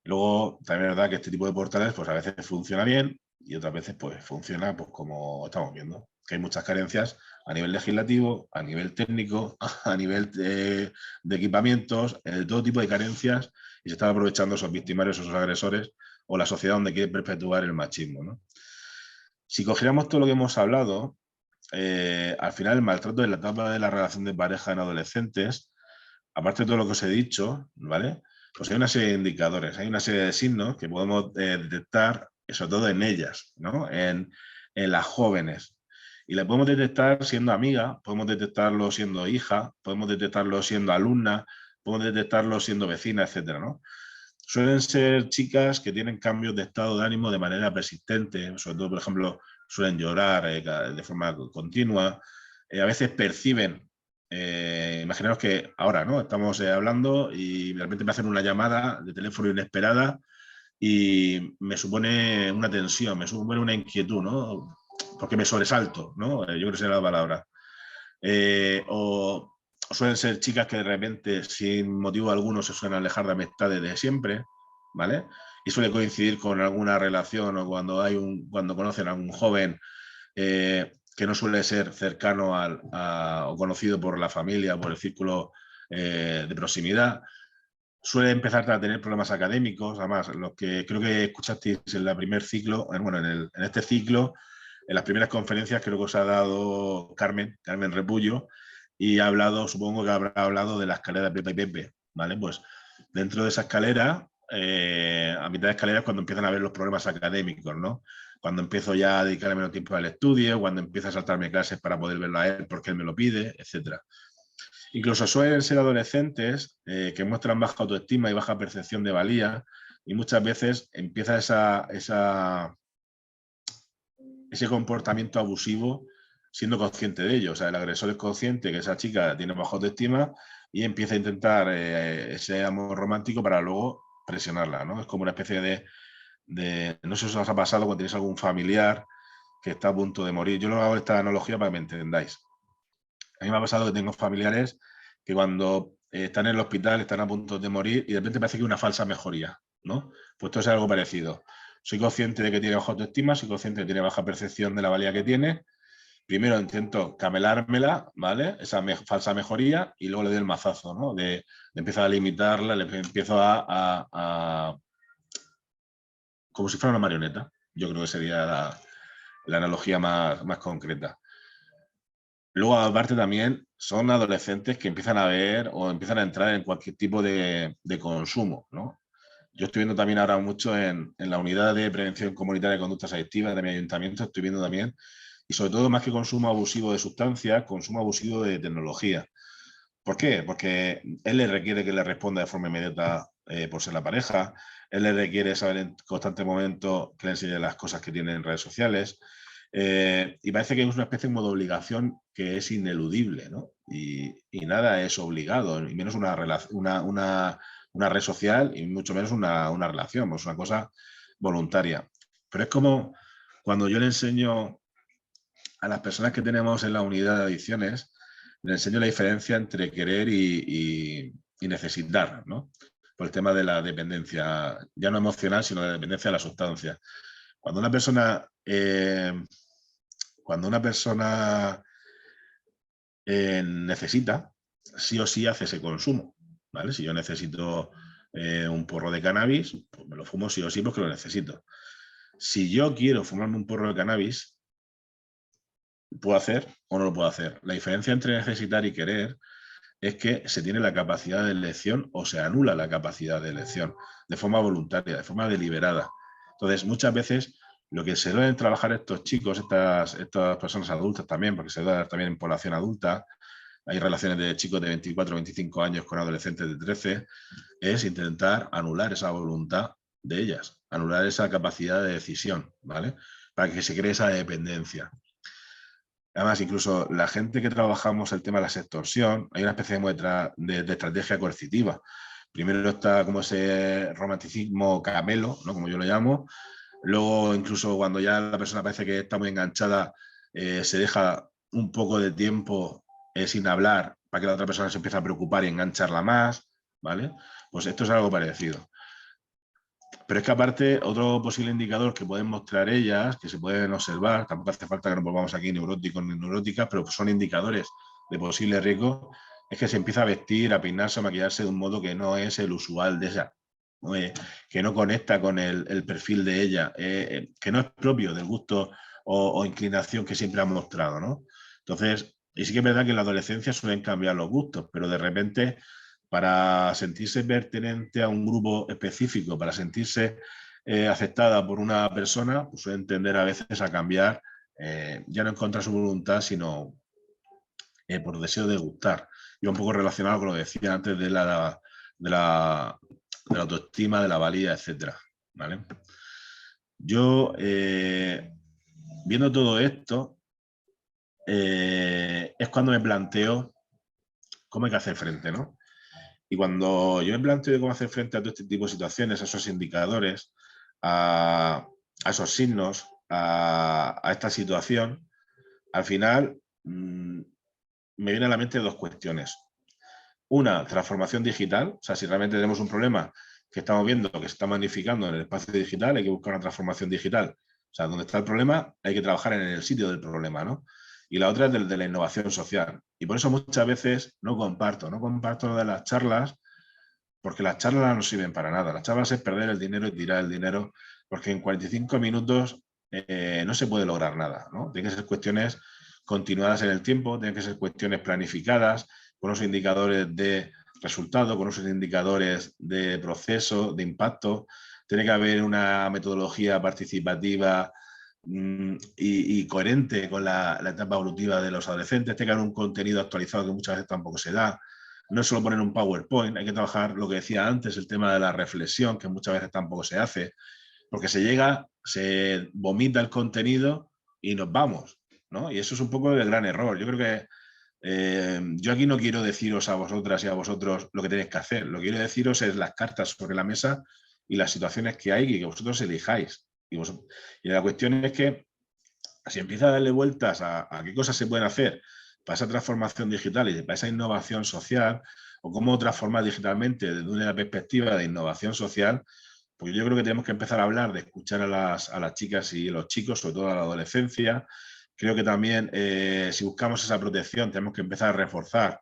Luego, también es verdad que este tipo de portales pues a veces funciona bien y otras veces pues funciona pues como estamos viendo, que hay muchas carencias a nivel legislativo, a nivel técnico, a nivel de equipamientos, de todo tipo de carencias, y se están aprovechando esos victimarios, esos agresores o la sociedad donde quiere perpetuar el machismo, ¿no? Si cogiéramos todo lo que hemos hablado al final el maltrato en la etapa de la relación de pareja en adolescentes, aparte de todo lo que os he dicho, ¿vale? Pues hay una serie de indicadores, hay una serie de signos que podemos detectar, sobre todo en ellas, ¿no? En las jóvenes. Y la podemos detectar siendo amiga, podemos detectarlo siendo hija, podemos detectarlo siendo alumna, podemos detectarlo siendo vecina, etcétera, ¿no? Suelen ser chicas que tienen cambios de estado de ánimo de manera persistente, sobre todo, por ejemplo, suelen llorar de forma continua, a veces perciben, imaginaos que ahora, ¿no? Estamos hablando y de repente me hacen una llamada de teléfono inesperada y me supone una tensión, me supone una inquietud, ¿no? Porque me sobresalto, ¿no? Yo creo que será la palabra. O suelen ser chicas que de repente, sin motivo alguno, se suelen alejar de amistades de siempre, ¿vale? Y suele coincidir con alguna relación o cuando conocen a un joven que no suele ser cercano o conocido por la familia o por el círculo de proximidad. Suele empezar a tener problemas académicos, además, los que creo que escuchasteis en el primer ciclo, bueno, en este ciclo, en las primeras conferencias creo que os ha dado Carmen Repullo, y ha hablado, supongo que habrá hablado de la escalera de Pepa y Pepe, ¿vale? Pues dentro de esa escalera, a mitad de escalera es cuando empiezan a ver los problemas académicos, ¿no? Cuando empiezo ya a dedicarme menos tiempo al estudio, cuando empiezo a saltarme clases para poder verlo a él porque él me lo pide, etcétera. Incluso suelen ser adolescentes que muestran baja autoestima y baja percepción de valía, y muchas veces empieza ese comportamiento abusivo siendo consciente de ello. O sea, el agresor es consciente que esa chica tiene baja autoestima y empieza a intentar ese amor romántico para luego presionarla, ¿no? Es como una especie no sé si os ha pasado cuando tenéis algún familiar que está a punto de morir. Yo lo hago esta analogía para que me entendáis. A mí me ha pasado que tengo familiares que cuando están en el hospital, están a punto de morir y de repente parece que hay una falsa mejoría, ¿no? Pues esto es algo parecido. Soy consciente de que tiene baja autoestima, soy consciente de que tiene baja percepción de la valía que tiene. Primero intento camelármela, ¿vale? Esa falsa mejoría, y luego le doy el mazazo, ¿no? De empezar a limitarla, le empiezo como si fuera una marioneta. Yo creo que sería la analogía más concreta. Luego, aparte, también son adolescentes que empiezan a ver o empiezan a entrar en cualquier tipo de consumo, ¿no? Yo estoy viendo también ahora mucho en la unidad de prevención comunitaria de conductas adictivas de mi ayuntamiento, estoy viendo también, y sobre todo más que consumo abusivo de sustancias, consumo abusivo de tecnología. ¿Por qué? Porque él le requiere que le responda de forma inmediata por ser la pareja, él le requiere saber en constante momento que le enseñe las cosas que tiene en redes sociales, y parece que es una especie como de obligación que es ineludible, ¿no? Y nada es obligado, y menos una red social, y mucho menos una relación, pues una cosa voluntaria. Pero es como cuando yo le enseño a las personas que tenemos en la unidad de adicciones, le enseño la diferencia entre querer y necesitar, ¿no? Por el tema de la dependencia, ya no emocional, sino de la dependencia de la sustancia. Cuando una persona, necesita, sí o sí hace ese consumo, ¿vale? Si yo necesito un porro de cannabis, pues me lo fumo sí o sí porque lo necesito. Si yo quiero fumarme un porro de cannabis, ¿puedo hacer o no lo puedo hacer? La diferencia entre necesitar y querer es que se tiene la capacidad de elección o se anula la capacidad de elección de forma voluntaria, de forma deliberada. Entonces, muchas veces lo que se deben trabajar estos chicos, estas personas adultas también, porque se da también en población adulta, hay relaciones de chicos de 24 o 25 años con adolescentes de 13, es intentar anular esa voluntad de ellas, anular esa capacidad de decisión, ¿vale? Para que se cree esa dependencia. Además, incluso la gente que trabajamos el tema de la extorsión, hay una especie de estrategia coercitiva. Primero está como ese romanticismo caramelo, ¿no? Como yo lo llamo. Luego, incluso cuando ya la persona parece que está muy enganchada, se deja un poco de tiempo sin hablar para que la otra persona se empiece a preocupar y engancharla más, ¿vale? Pues esto es algo parecido. Pero es que aparte, otro posible indicador que pueden mostrar ellas, que se pueden observar, tampoco hace falta que nos volvamos aquí neuróticos ni neuróticas, pero son indicadores de posible riesgo, es que se empieza a vestir, a peinarse, a maquillarse de un modo que no es el usual de ella, ¿no? Que no conecta con el perfil de ella, que no es propio del gusto o inclinación que siempre ha mostrado, ¿no? Entonces, y sí que es verdad que en la adolescencia suelen cambiar los gustos, pero de repente, para sentirse pertenente a un grupo específico, para sentirse aceptada por una persona, pues suelen tender a veces a cambiar, ya no en contra de su voluntad, sino por deseo de gustar. Y un poco relacionado con lo que decía antes de la autoestima, de la valía, etcétera, ¿vale? Yo, viendo todo esto, es cuando me planteo cómo hay que hacer frente, ¿no? Y cuando yo me planteo cómo hacer frente a todo este tipo de situaciones, a esos indicadores, a esos signos, a esta situación, al final me vienen a la mente dos cuestiones. Una, transformación digital. O sea, si realmente tenemos un problema que estamos viendo que se está magnificando en el espacio digital, hay que buscar una transformación digital. O sea, donde está el problema, hay que trabajar en el sitio del problema, ¿no? Y la otra es de la innovación social. Y por eso muchas veces no comparto lo de las charlas, porque las charlas no sirven para nada. Las charlas es perder el dinero y tirar el dinero, porque en 45 minutos no se puede lograr nada, ¿no? Tienen que ser cuestiones continuadas en el tiempo, tienen que ser cuestiones planificadas, con unos indicadores de resultado, con unos indicadores de proceso, de impacto. Tiene que haber una metodología participativa y coherente con la etapa evolutiva de los adolescentes. Tiene que haber un contenido actualizado que muchas veces tampoco se da. No es solo poner un PowerPoint, hay que trabajar lo que decía antes, el tema de la reflexión, que muchas veces tampoco se hace, porque se llega, se vomita el contenido y nos vamos, ¿no? Y eso es un poco el gran error. Yo creo que yo aquí no quiero deciros a vosotras y a vosotros lo que tenéis que hacer. Lo que quiero deciros es las cartas sobre la mesa y las situaciones que hay y que vosotros elijáis. Y la cuestión es que si empieza a darle vueltas a qué cosas se pueden hacer para esa transformación digital y para esa innovación social, o cómo transformar digitalmente desde una perspectiva de innovación social, pues yo creo que tenemos que empezar a hablar de escuchar a las chicas y los chicos, sobre todo a la adolescencia. Creo que también, si buscamos esa protección, tenemos que empezar a reforzar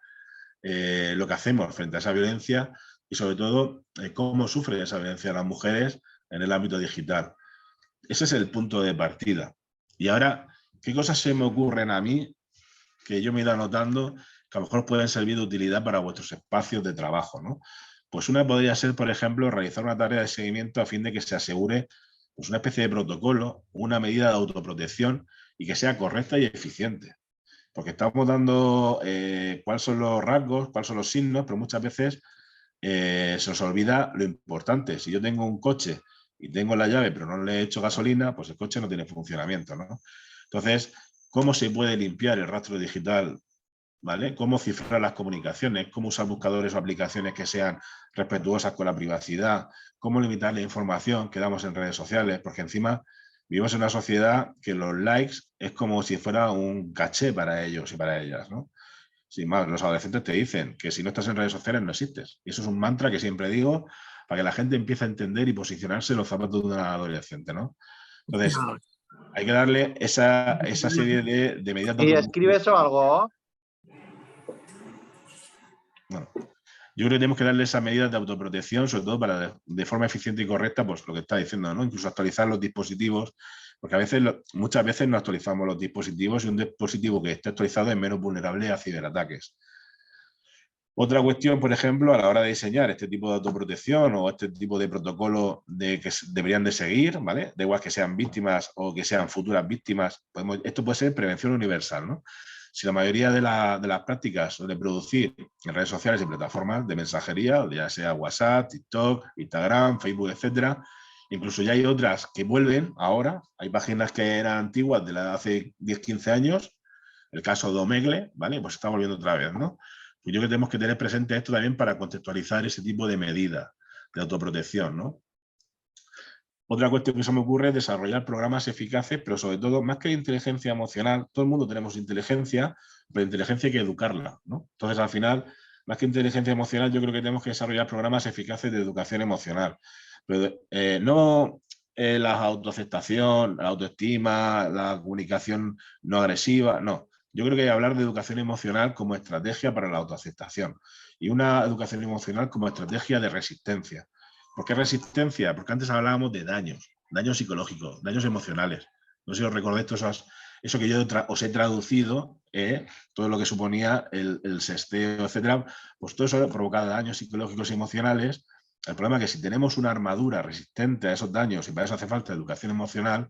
lo que hacemos frente a esa violencia y, sobre todo, cómo sufre esa violencia las mujeres en el ámbito digital. Ese es el punto de partida. Y ahora, ¿qué cosas se me ocurren a mí que yo me he ido anotando que a lo mejor pueden servir de utilidad para vuestros espacios de trabajo, ¿no? Pues una podría ser, por ejemplo, realizar una tarea de seguimiento a fin de que se asegure pues, una especie de protocolo, una medida de autoprotección y que sea correcta y eficiente. Porque estamos dando cuáles son los rasgos, cuáles son los signos, pero muchas veces se nos olvida lo importante. Si yo tengo un coche y tengo la llave, pero no le he hecho gasolina, pues el coche no tiene funcionamiento, ¿no? Entonces, ¿cómo se puede limpiar el rastro digital? ¿Vale? ¿Cómo cifrar las comunicaciones? ¿Cómo usar buscadores o aplicaciones que sean respetuosas con la privacidad? ¿Cómo limitar la información que damos en redes sociales? Porque encima vivimos en una sociedad que los likes es como si fuera un caché para ellos y para ellas, ¿no? Sin más, los adolescentes te dicen que si no estás en redes sociales no existes. Y eso es un mantra que siempre digo para que la gente empiece a entender y posicionarse en los zapatos de un adolescente, ¿no? Entonces, hay que darle esa serie de medidas. ¿Y escribes o algo? Bueno, yo creo que tenemos que darle esas medidas de autoprotección, sobre todo para de forma eficiente y correcta, pues lo que está diciendo, ¿no? Incluso actualizar los dispositivos, porque a veces, muchas veces no actualizamos los dispositivos y un dispositivo que esté actualizado es menos vulnerable a ciberataques. Otra cuestión, por ejemplo, a la hora de diseñar este tipo de autoprotección o este tipo de protocolo que deberían de seguir, ¿vale? Da igual que sean víctimas o que sean futuras víctimas, esto puede ser prevención universal, ¿no? Si la mayoría de las prácticas de producir en redes sociales y plataformas de mensajería, ya sea WhatsApp, TikTok, Instagram, Facebook, etcétera, incluso ya hay otras que vuelven ahora, hay páginas que eran antiguas de hace 10, 15 años, el caso de Omegle, ¿vale? Pues está volviendo otra vez, ¿no? Pues yo creo que tenemos que tener presente esto también para contextualizar ese tipo de medidas de autoprotección, ¿no? Otra cuestión que se me ocurre es desarrollar programas eficaces, pero sobre todo, más que inteligencia emocional, todo el mundo tenemos inteligencia, pero inteligencia hay que educarla, ¿no? Entonces, al final, más que inteligencia emocional, yo creo que tenemos que desarrollar programas eficaces de educación emocional. Pero no la autoaceptación, la autoestima, la comunicación no agresiva, no. Yo creo que hay que hablar de educación emocional como estrategia para la autoaceptación y una educación emocional como estrategia de resistencia. ¿Por qué resistencia? Porque antes hablábamos de daños psicológicos, daños emocionales. No sé si os recordáis todas eso que yo os he traducido, todo lo que suponía el sexteo, etcétera, pues todo eso provoca daños psicológicos y emocionales. El problema es que si tenemos una armadura resistente a esos daños y para eso hace falta educación emocional,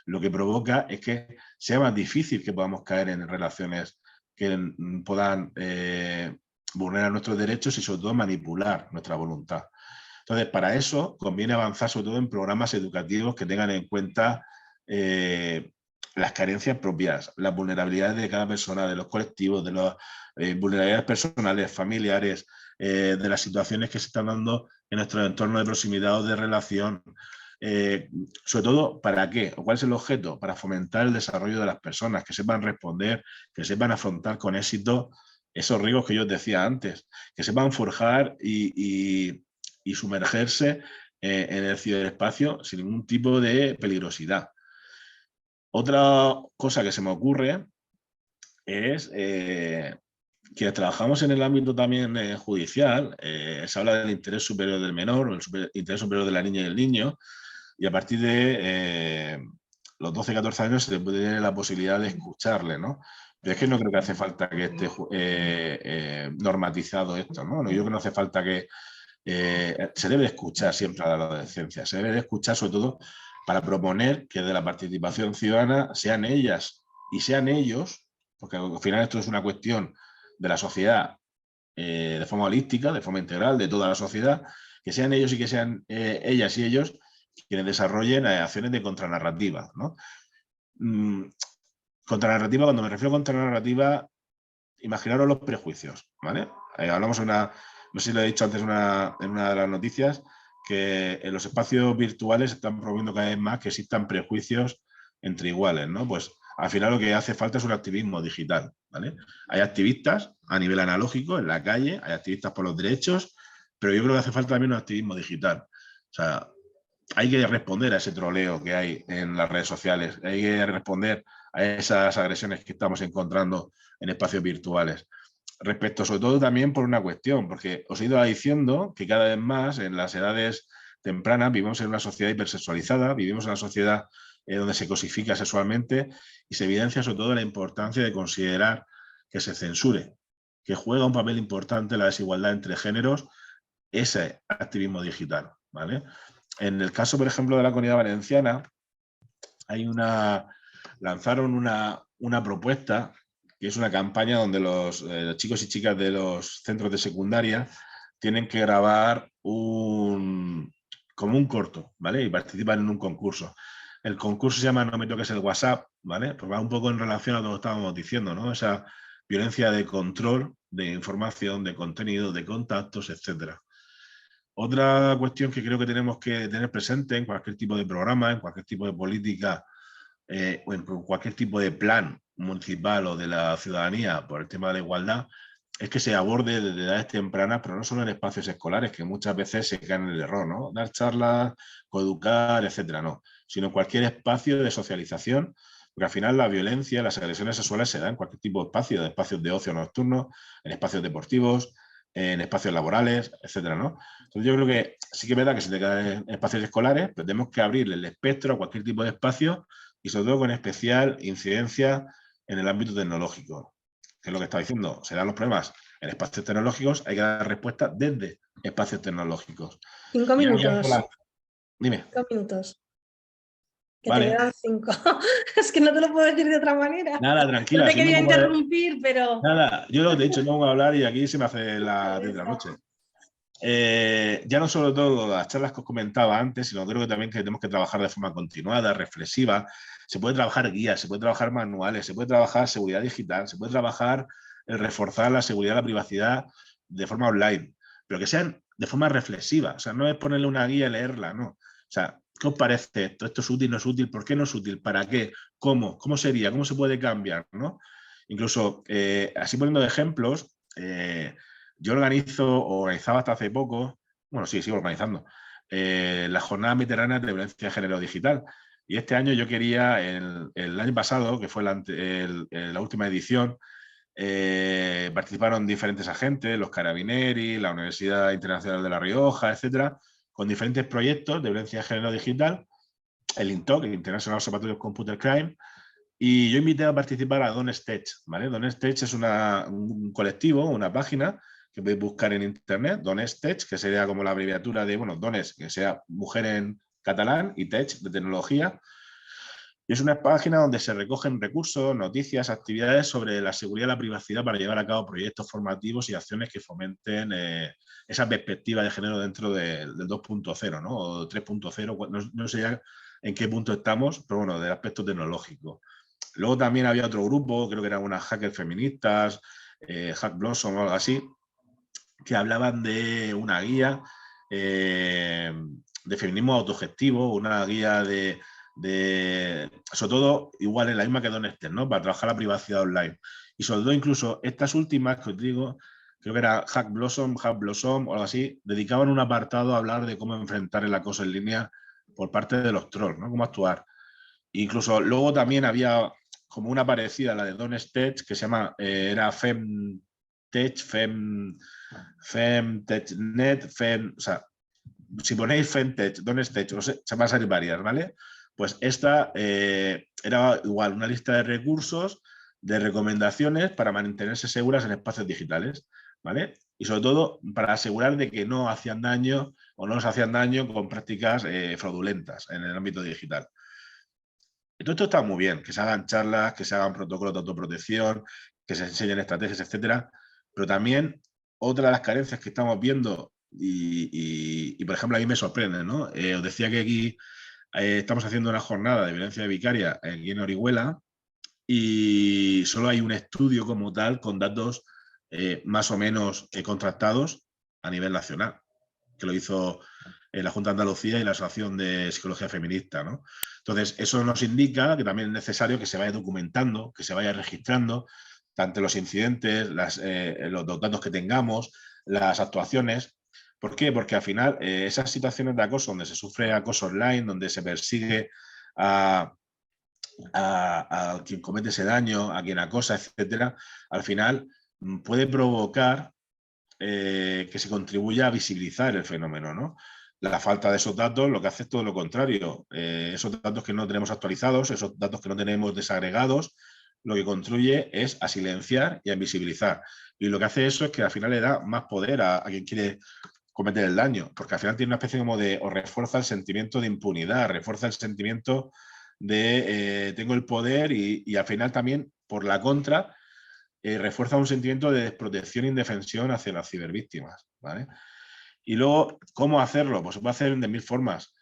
lo que provoca es que sea más difícil que podamos caer en relaciones que puedan vulnerar nuestros derechos y sobre todo manipular nuestra voluntad. Entonces, para eso conviene avanzar sobre todo en programas educativos que tengan en cuenta las carencias propias, las vulnerabilidades de cada persona, de los colectivos, de las vulnerabilidades personales, familiares, de las situaciones que se están dando en nuestro entorno de proximidad o de relación. Sobre todo, ¿para qué? ¿O cuál es el objeto? Para fomentar el desarrollo de las personas, que sepan responder, que sepan afrontar con éxito esos riesgos que yo os decía antes, que sepan forjar y sumergerse en el ciberespacio sin ningún tipo de peligrosidad. Otra cosa que se me ocurre es que trabajamos en el ámbito también judicial, se habla del interés superior del menor o el interés superior de la niña y el niño, y a partir de los 12-14 años se puede tener la posibilidad de escucharle, ¿no? Pero es que no creo que hace falta que esté normatizado esto, ¿no? Yo creo que no hace falta que se debe escuchar siempre a la adolescencia, se debe de escuchar sobre todo para proponer que de la participación ciudadana sean ellas y sean ellos, porque al final esto es una cuestión de la sociedad de forma holística, de forma integral, de toda la sociedad, que sean ellos y que sean ellas y ellos quienes desarrollen acciones de contranarrativa, ¿no? Contranarrativa, cuando me refiero a contranarrativa, imaginaros los prejuicios, ¿vale? Hablamos no sé si lo he dicho antes en una de las noticias, que en los espacios virtuales se están promoviendo cada vez más que existan prejuicios entre iguales, ¿no? Pues al final lo que hace falta es un activismo digital, ¿vale? Hay activistas a nivel analógico en la calle, hay activistas por los derechos, pero yo creo que hace falta también un activismo digital. O sea, hay que responder a ese troleo que hay en las redes sociales, hay que responder a esas agresiones que estamos encontrando en espacios virtuales. Respecto sobre todo también por una cuestión, porque os he ido diciendo que cada vez más en las edades tempranas vivimos en una sociedad hipersexualizada, vivimos en una sociedad donde se cosifica sexualmente y se evidencia sobre todo la importancia de considerar que se censure, que juega un papel importante la desigualdad entre géneros, ese activismo digital, ¿vale? En el caso, por ejemplo, de la Comunidad Valenciana, lanzaron una propuesta que es una campaña donde los chicos y chicas de los centros de secundaria tienen que grabar como un corto, ¿vale? Y participan en un concurso. El concurso se llama No me toques el WhatsApp, ¿vale? Pues va un poco en relación a lo que estábamos diciendo, ¿no? Esa violencia de control, de información, de contenido, de contactos, etcétera. Otra cuestión que creo que tenemos que tener presente en cualquier tipo de programa, en cualquier tipo de política o en cualquier tipo de plan municipal o de la ciudadanía por el tema de la igualdad, es que se aborde desde edades tempranas, pero no solo en espacios escolares, que muchas veces se caen en el error, ¿no? Dar charlas, coeducar, etcétera, no, sino cualquier espacio de socialización, porque al final la violencia, las agresiones sexuales se dan en cualquier tipo de espacios de ocio nocturno, en espacios deportivos, en espacios laborales, etcétera, ¿no? Entonces yo creo que sí que es verdad que se te cae en espacios escolares, pero tenemos que abrirle el espectro a cualquier tipo de espacio y sobre todo con especial incidencia en el ámbito tecnológico, que es lo que estaba diciendo, se dan los problemas en espacios tecnológicos, hay que dar respuesta desde espacios tecnológicos. 5 minutos. Dime. 5 minutos. Que vale. te quedan 5. Es que no te lo puedo decir de otra manera. Nada, tranquila. No te quería interrumpir, pero... Nada, yo lo que te he dicho, no voy a hablar y aquí se me hace la 10 de la noche. Ya no solo todo las charlas que os comentaba antes, sino creo que también que tenemos que trabajar de forma continuada, reflexiva. Se puede trabajar guías, se puede trabajar manuales, se puede trabajar seguridad digital, se puede trabajar el reforzar la seguridad y la privacidad de forma online, pero que sean de forma reflexiva. O sea, no es ponerle una guía y leerla, no. O sea, ¿qué os parece esto? ¿Esto es útil, no es útil? ¿Por qué no es útil? ¿Para qué? ¿Cómo? ¿Cómo sería? ¿Cómo se puede cambiar? ¿No? Incluso, así poniendo ejemplos, yo organizaba hasta hace poco, bueno, sí, sigo organizando, las jornadas mediterráneas de violencia de género digital. Y este año yo quería, el año pasado, que fue la última edición, participaron diferentes agentes, los Carabineri, la Universidad Internacional de La Rioja, etcétera, con diferentes proyectos de violencia de género digital, el INTOC, el International Observatory of Computer Crime, Y yo invité a participar a Don't Tech, ¿vale? Don't Tech es un colectivo, una página que podéis buscar en internet, Don't Tech, que sería como la abreviatura de, bueno, Dones, que sea mujer en catalán, y Tech, de tecnología. Y es una página donde se recogen recursos, noticias, actividades sobre la seguridad y la privacidad para llevar a cabo proyectos formativos y acciones que fomenten esa perspectiva de género dentro del 2.0, ¿no? O 3.0, no sé ya en qué punto estamos, pero bueno, del aspecto tecnológico. Luego también había otro grupo, creo que eran unas hackers feministas, Hack Blossom o algo así, que hablaban de una guía de feminismo autogestivo, una guía sobre todo, igual en la misma que Donester, ¿no? Para trabajar la privacidad online. Y sobre todo, incluso estas últimas que os digo, creo que era Hack Blossom o algo así, dedicaban un apartado a hablar de cómo enfrentar el acoso en línea por parte de los trolls, ¿no? Cómo actuar. Incluso luego también había como una parecida a la de Donester, que se llama, era FemTech, FemTechNet, o sea, si ponéis FemTech, Donestech, se van a salir varias, ¿vale? Pues esta era igual una lista de recursos, de recomendaciones para mantenerse seguras en espacios digitales, ¿vale? Y sobre todo para asegurar de que no hacían daño o no nos hacían daño con prácticas fraudulentas en el ámbito digital. Todo esto está muy bien, que se hagan charlas, que se hagan protocolos de autoprotección, que se enseñen estrategias, etcétera, pero también otra de las carencias que estamos viendo y por ejemplo, a mí me sorprende, ¿no? Os decía que aquí estamos haciendo una jornada de violencia vicaria aquí en Orihuela y solo hay un estudio como tal con datos más o menos contrastados a nivel nacional, que lo hizo la Junta de Andalucía y la Asociación de Psicología Feminista, ¿no? Entonces, eso nos indica que también es necesario que se vaya documentando, que se vaya registrando tanto los incidentes, los datos que tengamos, las actuaciones. ¿Por qué? Porque al final esas situaciones de acoso, donde se sufre acoso online, donde se persigue a quien comete ese daño, a quien acosa, etcétera, al final puede provocar que se contribuya a visibilizar el fenómeno, ¿no? La falta de esos datos lo que hace es todo lo contrario. Esos datos que no tenemos actualizados, esos datos que no tenemos desagregados, lo que contribuye es a silenciar y a invisibilizar. Y lo que hace eso es que al final le da más poder a quien quiere cometer el daño, porque al final tiene una especie como de, o refuerza el sentimiento de impunidad, refuerza el sentimiento de tengo el poder y al final también, por la contra, refuerza un sentimiento de desprotección e indefensión hacia las cibervíctimas, ¿vale? Y luego, ¿cómo hacerlo? Pues se puede hacer de mil formas.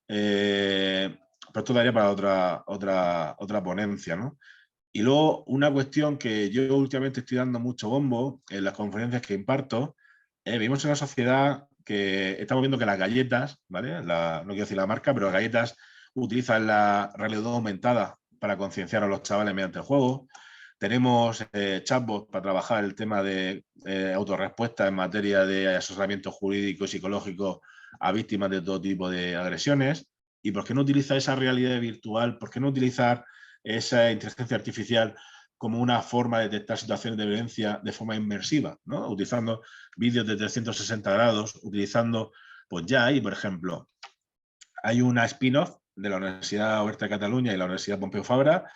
Pero esto daría para otra ponencia, ¿no? Y luego, una cuestión que yo últimamente estoy dando mucho bombo en las conferencias que imparto, vivimos en una sociedad que estamos viendo que las galletas, ¿vale? No quiero decir la marca, pero las galletas utilizan la realidad aumentada para concienciar a los chavales mediante el juego. Tenemos chatbots para trabajar el tema de autorrespuesta en materia de asesoramiento jurídico y psicológico a víctimas de todo tipo de agresiones. ¿Y por qué no utilizar esa realidad virtual? ¿Por qué no utilizar esa inteligencia artificial como una forma de detectar situaciones de violencia de forma inmersiva, ¿no? Utilizando vídeos de 360 grados, utilizando, pues ya hay, por ejemplo, hay una spin-off de la Universidad Oberta de Cataluña y la Universidad Pompeu Fabra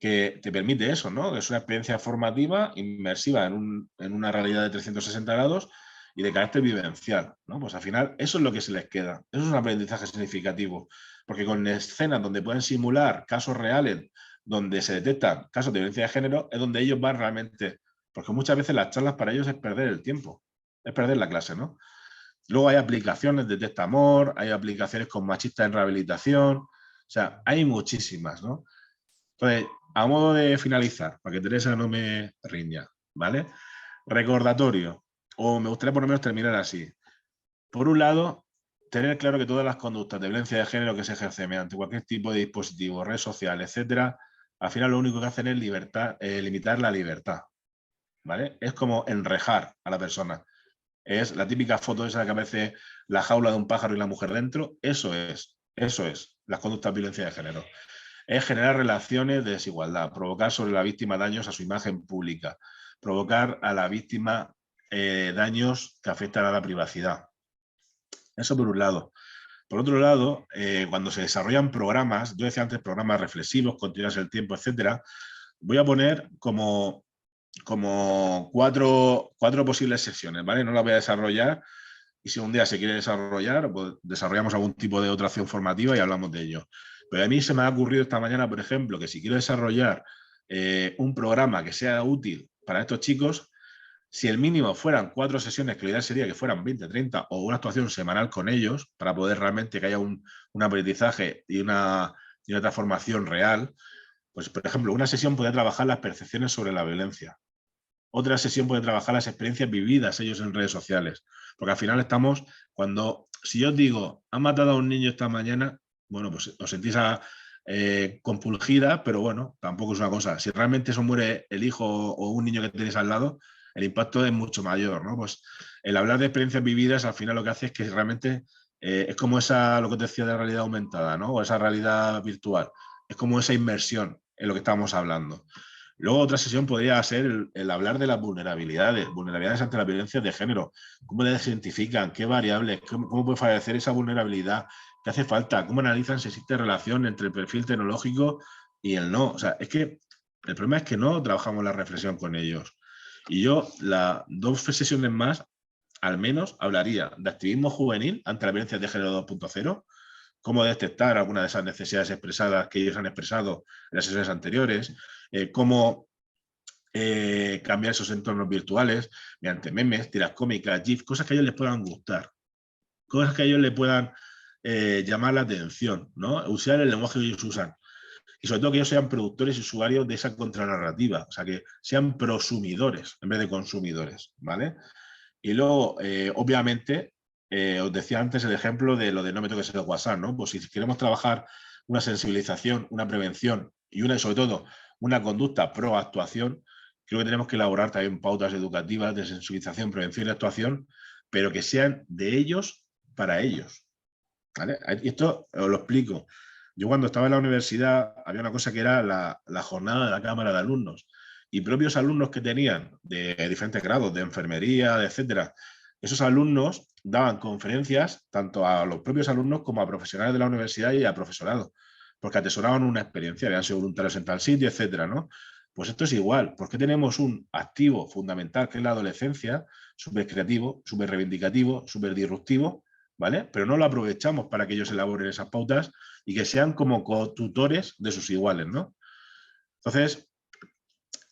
que te permite eso, ¿no? Es una experiencia formativa inmersiva en una realidad de 360 grados y de carácter vivencial, ¿no? Pues al final eso es lo que se les queda. Eso es un aprendizaje significativo, porque con escenas donde pueden simular casos reales, donde se detectan casos de violencia de género, es donde ellos van realmente, porque muchas veces las charlas para ellos es perder el tiempo, es perder la clase, ¿no? Luego hay aplicaciones de Detecta Amor, hay aplicaciones con machistas en rehabilitación, o sea, hay muchísimas, ¿no? Entonces, a modo de finalizar, para que Teresa no me riña, ¿vale? Recordatorio, o me gustaría por lo menos terminar así. Por un lado, tener claro que todas las conductas de violencia de género que se ejerce mediante cualquier tipo de dispositivo, red social, etcétera, al final lo único que hacen es limitar la libertad, ¿vale? Es como enrejar a la persona. Es la típica foto esa que aparece la jaula de un pájaro y la mujer dentro. Eso es las conductas de violencia de género. Es generar relaciones de desigualdad, provocar sobre la víctima daños a su imagen pública, provocar a la víctima daños que afectan a la privacidad. Eso por un lado. Por otro lado, cuando se desarrollan programas, yo decía antes programas reflexivos, continuos el tiempo, etcétera, voy a poner como cuatro posibles sesiones, ¿vale? No las voy a desarrollar y si un día se quiere desarrollar, pues desarrollamos algún tipo de otra acción formativa y hablamos de ello. Pero a mí se me ha ocurrido esta mañana, por ejemplo, que si quiero desarrollar un programa que sea útil para estos chicos, si el mínimo fueran 4 sesiones, que lo ideal sería que fueran 20, 30 o una actuación semanal con ellos, para poder realmente que haya un aprendizaje y una transformación real, pues, por ejemplo, una sesión podría trabajar las percepciones sobre la violencia. Otra sesión puede trabajar las experiencias vividas ellos en redes sociales. Porque al final estamos, si yo os digo, han matado a un niño esta mañana, bueno, pues os sentís compulgida, pero bueno, tampoco es una cosa. Si realmente eso muere el hijo o un niño que tenéis al lado, el impacto es mucho mayor, ¿no? Pues el hablar de experiencias vividas al final lo que hace es que realmente es como lo que te decía de realidad aumentada, ¿no? O esa realidad virtual. Es como esa inmersión en lo que estamos hablando. Luego otra sesión podría ser el hablar de las vulnerabilidades ante la violencia de género, cómo las identifican, qué variables, cómo puede favorecer esa vulnerabilidad, qué hace falta, cómo analizan si existe relación entre el perfil tecnológico y el no. O sea, es que el problema es que no trabajamos la reflexión con ellos. Y yo, las 2 sesiones más, al menos hablaría de activismo juvenil ante la violencia de género 2.0, cómo detectar algunas de esas necesidades expresadas que ellos han expresado en las sesiones anteriores, cómo cambiar esos entornos virtuales mediante memes, tiras cómicas, GIFs, cosas que a ellos les puedan gustar, cosas que a ellos les puedan llamar la atención, ¿no? Usar el lenguaje que ellos usan. Y sobre todo que ellos sean productores y usuarios de esa contranarrativa, o sea, que sean prosumidores en vez de consumidores, ¿vale? Y luego, obviamente, os decía antes el ejemplo de lo de no me toques el WhatsApp, ¿no? Pues si queremos trabajar una sensibilización, una prevención y sobre todo, una conducta pro actuación, creo que tenemos que elaborar también pautas educativas de sensibilización, prevención y actuación, pero que sean de ellos para ellos, ¿vale? Y esto os lo explico. Yo cuando estaba en la universidad había una cosa que era la jornada de la Cámara de Alumnos y propios alumnos que tenían de diferentes grados, de enfermería, etcétera, esos alumnos daban conferencias tanto a los propios alumnos como a profesionales de la universidad y a profesorado, porque atesoraban una experiencia, habían sido voluntarios en tal sitio, etcétera, ¿no? Pues esto es igual, porque tenemos un activo fundamental que es la adolescencia, súper creativo, súper reivindicativo, súper disruptivo, ¿vale? Pero no lo aprovechamos para que ellos elaboren esas pautas y que sean como co-tutores de sus iguales, ¿no? Entonces,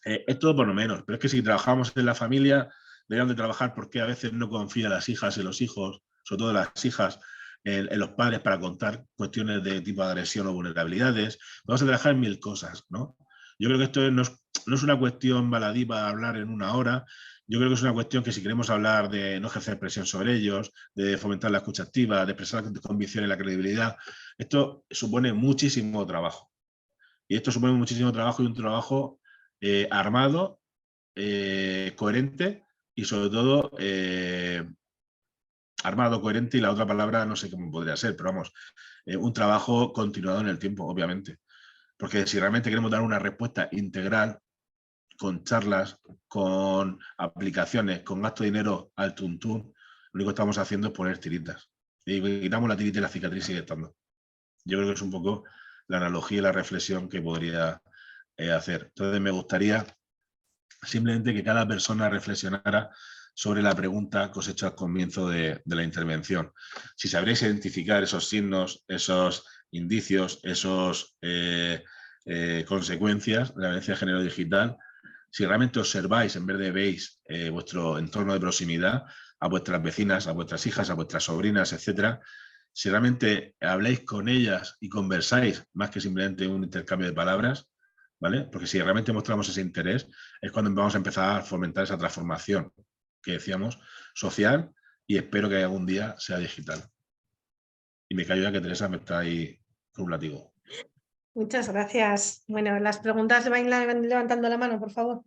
es todo por lo menos, pero es que si trabajamos en la familia, deberían de trabajar porque a veces no confían las hijas en los hijos, sobre todo las hijas, en los padres para contar cuestiones de tipo de agresión o vulnerabilidades. Vamos a trabajar en 1000 cosas, ¿no? Yo creo que esto no es una cuestión baladí para hablar en una hora. Yo creo que es una cuestión que si queremos hablar de no ejercer presión sobre ellos, de fomentar la escucha activa, de expresar la convicción y la credibilidad, esto supone muchísimo trabajo. Y esto supone muchísimo trabajo y un trabajo armado, coherente y sobre todo armado, coherente y la otra palabra no sé cómo podría ser, pero vamos, un trabajo continuado en el tiempo, obviamente. Porque si realmente queremos dar una respuesta integral, con charlas, con aplicaciones, con gasto de dinero al tuntún, lo único que estamos haciendo es poner tiritas. Y quitamos la tirita y la cicatriz sigue estando. Yo creo que es un poco la analogía y la reflexión que podría hacer. Entonces me gustaría simplemente que cada persona reflexionara sobre la pregunta que os he hecho al comienzo de la intervención. Si sabréis identificar esos signos, esos indicios, esos consecuencias de la violencia de género digital, si realmente observáis en vez de veis vuestro entorno de proximidad, a vuestras vecinas, a vuestras hijas, a vuestras sobrinas, etcétera, si realmente habláis con ellas y conversáis más que simplemente un intercambio de palabras, ¿vale? Porque si realmente mostramos ese interés, es cuando vamos a empezar a fomentar esa transformación que decíamos, social, y espero que algún día sea digital. Y me callo ya que Teresa me está ahí con un látigo. Muchas gracias. Bueno, las preguntas van levantando la mano, por favor.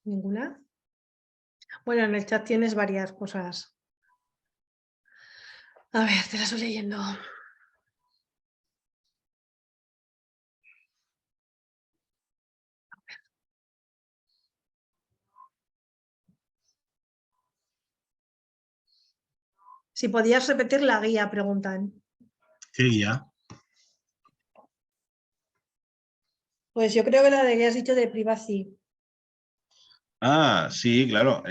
¿Ninguna? Bueno, en el chat tienes varias cosas. A ver, te las voy leyendo. Si podías repetir la guía, preguntan. ¿Qué guía? Pues yo creo que la de que has dicho de privacy. Ah, sí, claro.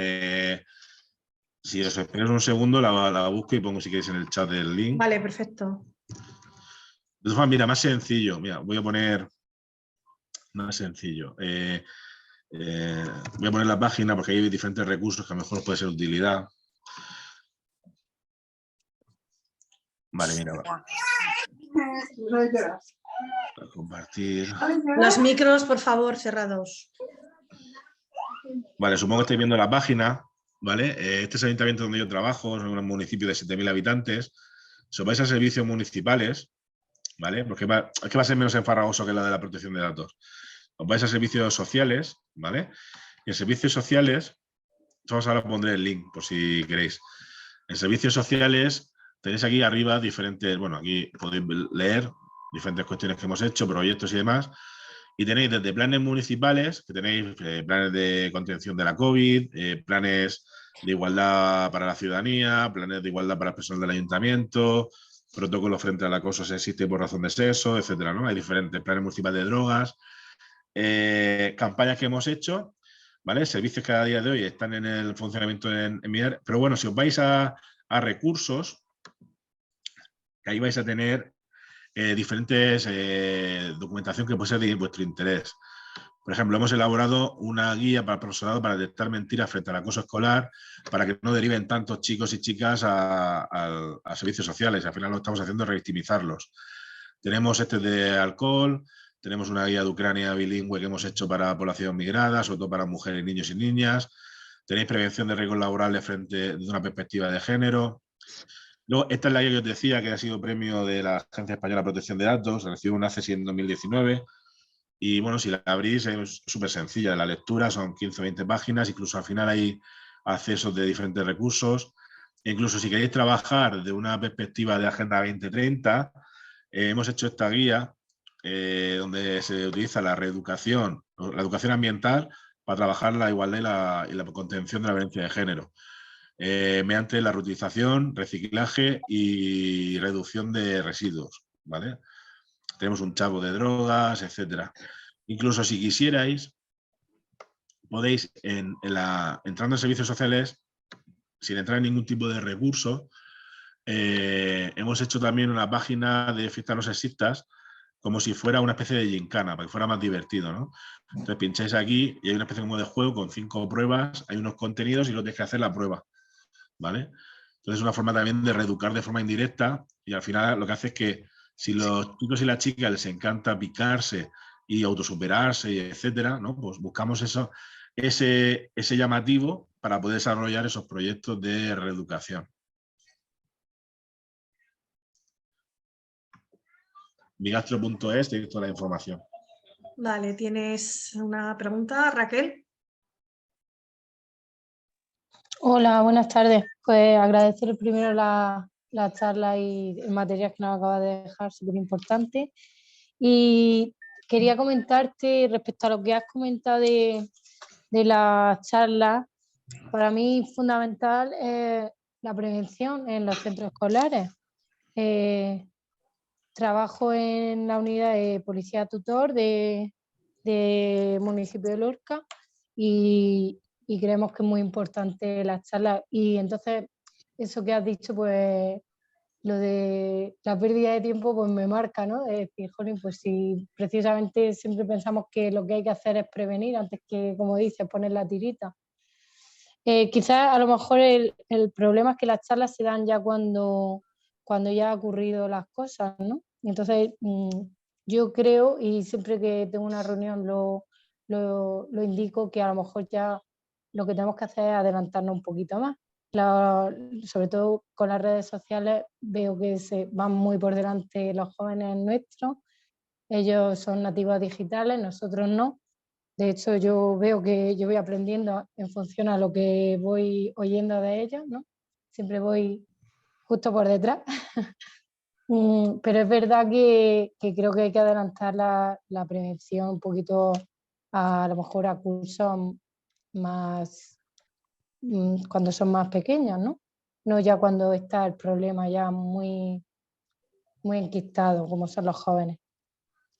Si os esperáis un segundo, la busco y pongo si queréis en el chat el link. Vale, perfecto. De todas formas, mira, más sencillo. Mira, voy a poner más sencillo. Voy a poner la página porque hay diferentes recursos que a lo mejor os puede ser de utilidad. Vale, mira. Voy a compartir. Los micros, por favor, cerrados. Vale, supongo que estáis viendo la página, ¿vale? Este es el ayuntamiento donde yo trabajo, es un municipio de 7.000 habitantes. Si os vais a servicios municipales, ¿vale? Porque es que va a ser menos enfarragoso que la de la protección de datos. Os vais a servicios sociales, ¿vale? Y en servicios sociales, vamos ahora a pondré el link por si queréis. En servicios sociales tenéis aquí arriba diferentes, bueno, aquí podéis leer diferentes cuestiones que hemos hecho, proyectos y demás. Y tenéis desde planes municipales, que tenéis planes de contención de la COVID, planes de igualdad para la ciudadanía, planes de igualdad para el personal del ayuntamiento, protocolos frente al acoso sexista y por razón de sexo, etcétera, ¿no? Hay diferentes planes municipales de drogas, campañas que hemos hecho, ¿vale? Servicios que a día de hoy están en el funcionamiento en mi área. Pero bueno, si os vais a recursos, que ahí vais a tener diferentes documentación que puede ser de vuestro interés. Por ejemplo, hemos elaborado una guía para el profesorado para detectar mentiras frente al acoso escolar, para que no deriven tantos chicos y chicas a servicios sociales. Al final lo que estamos haciendo es revictimizarlos. Tenemos este de alcohol, tenemos una guía de Ucrania bilingüe que hemos hecho para población migrada, sobre todo para mujeres, niños y niñas. Tenéis prevención de riesgos laborales frente desde una perspectiva de género. Luego, esta es la guía que os decía, que ha sido premio de la Agencia Española de Protección de Datos, recibió un ACESI en 2019. Y bueno, si la abrís es súper sencilla. La lectura son 15 o 20 páginas, incluso al final hay accesos de diferentes recursos. E incluso si queréis trabajar de una perspectiva de Agenda 2030, hemos hecho esta guía donde se utiliza la reeducación, la educación ambiental para trabajar la igualdad y la contención de la violencia de género, mediante la reutilización, reciclaje y reducción de residuos, ¿vale? Tenemos un chavo de drogas, etcétera. Incluso si quisierais, podéis, entrando en servicios sociales, sin entrar en ningún tipo de recurso, hemos hecho también una página de fiestas no sexistas, como si fuera una especie de gincana, para que fuera más divertido, ¿no? Entonces pincháis aquí y hay una especie como de juego con 5 pruebas, hay unos contenidos y luego tenéis que hacer la prueba, ¿vale? Entonces es una forma también de reeducar de forma indirecta y al final lo que hace es que si los chicos y las chicas les encanta picarse y autosuperarse, y etcétera, ¿no? Pues buscamos ese llamativo para poder desarrollar esos proyectos de reeducación. Migastro.es, tenéis toda la información. Vale, ¿tienes una pregunta, Raquel? Hola, buenas tardes. Pues agradecer primero la charla y el material que nos acaba de dejar, súper importante. Y quería comentarte respecto a lo que has comentado de la charla. Para mí fundamental es la prevención en los centros escolares. Trabajo en la unidad de policía tutor de municipio de Lorca y creemos que es muy importante la charla. Y entonces, eso que has dicho, pues lo de la pérdida de tiempo, pues me marca, ¿no? Es decir, jolín, pues si precisamente siempre pensamos que lo que hay que hacer es prevenir antes que, como dices, poner la tirita. Quizás a lo mejor el problema es que las charlas se dan ya cuando ya ha ocurrido las cosas, ¿no? Entonces, yo creo, y siempre que tengo una reunión lo indico, que a lo mejor ya lo que tenemos que hacer es adelantarnos un poquito más. Sobre todo con las redes sociales veo que se van muy por delante los jóvenes nuestros. Ellos son nativos digitales, nosotros no. De hecho, yo veo que yo voy aprendiendo en función a lo que voy oyendo de ellos, ¿no? Siempre voy justo por detrás. Pero es verdad que creo que hay que adelantar la prevención un poquito a lo mejor a cursos más cuando son más pequeños, ¿no? no ya cuando está el problema ya muy, muy enquistado, como son los jóvenes.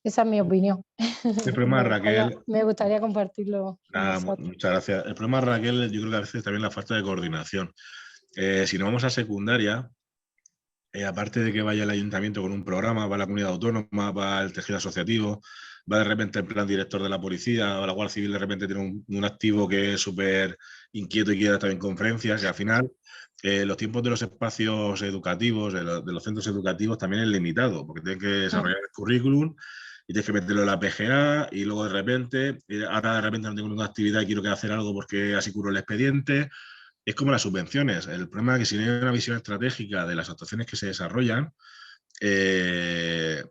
Esa es mi opinión. El problema, Raquel, Me gustaría compartirlo con nada, vosotros. muchas gracias. El problema, Raquel, yo creo que a veces también la falta de coordinación. Si nos vamos a secundaria, aparte de que vaya el ayuntamiento con un programa, va la comunidad autónoma, va el tejido asociativo, va de repente el plan director de la policía, o la Guardia Civil de repente tiene un activo que es súper inquieto y quiere estar en conferencias, y al final los tiempos de los espacios educativos, de los centros educativos también es limitado, porque tienen que desarrollar el currículum y tienes que meterlo en la PGA y luego de repente, ahora de repente no tengo ninguna actividad y quiero que hacer algo porque así curo el expediente. Es como las subvenciones. El problema es que si no hay una visión estratégica de las actuaciones que se desarrollan,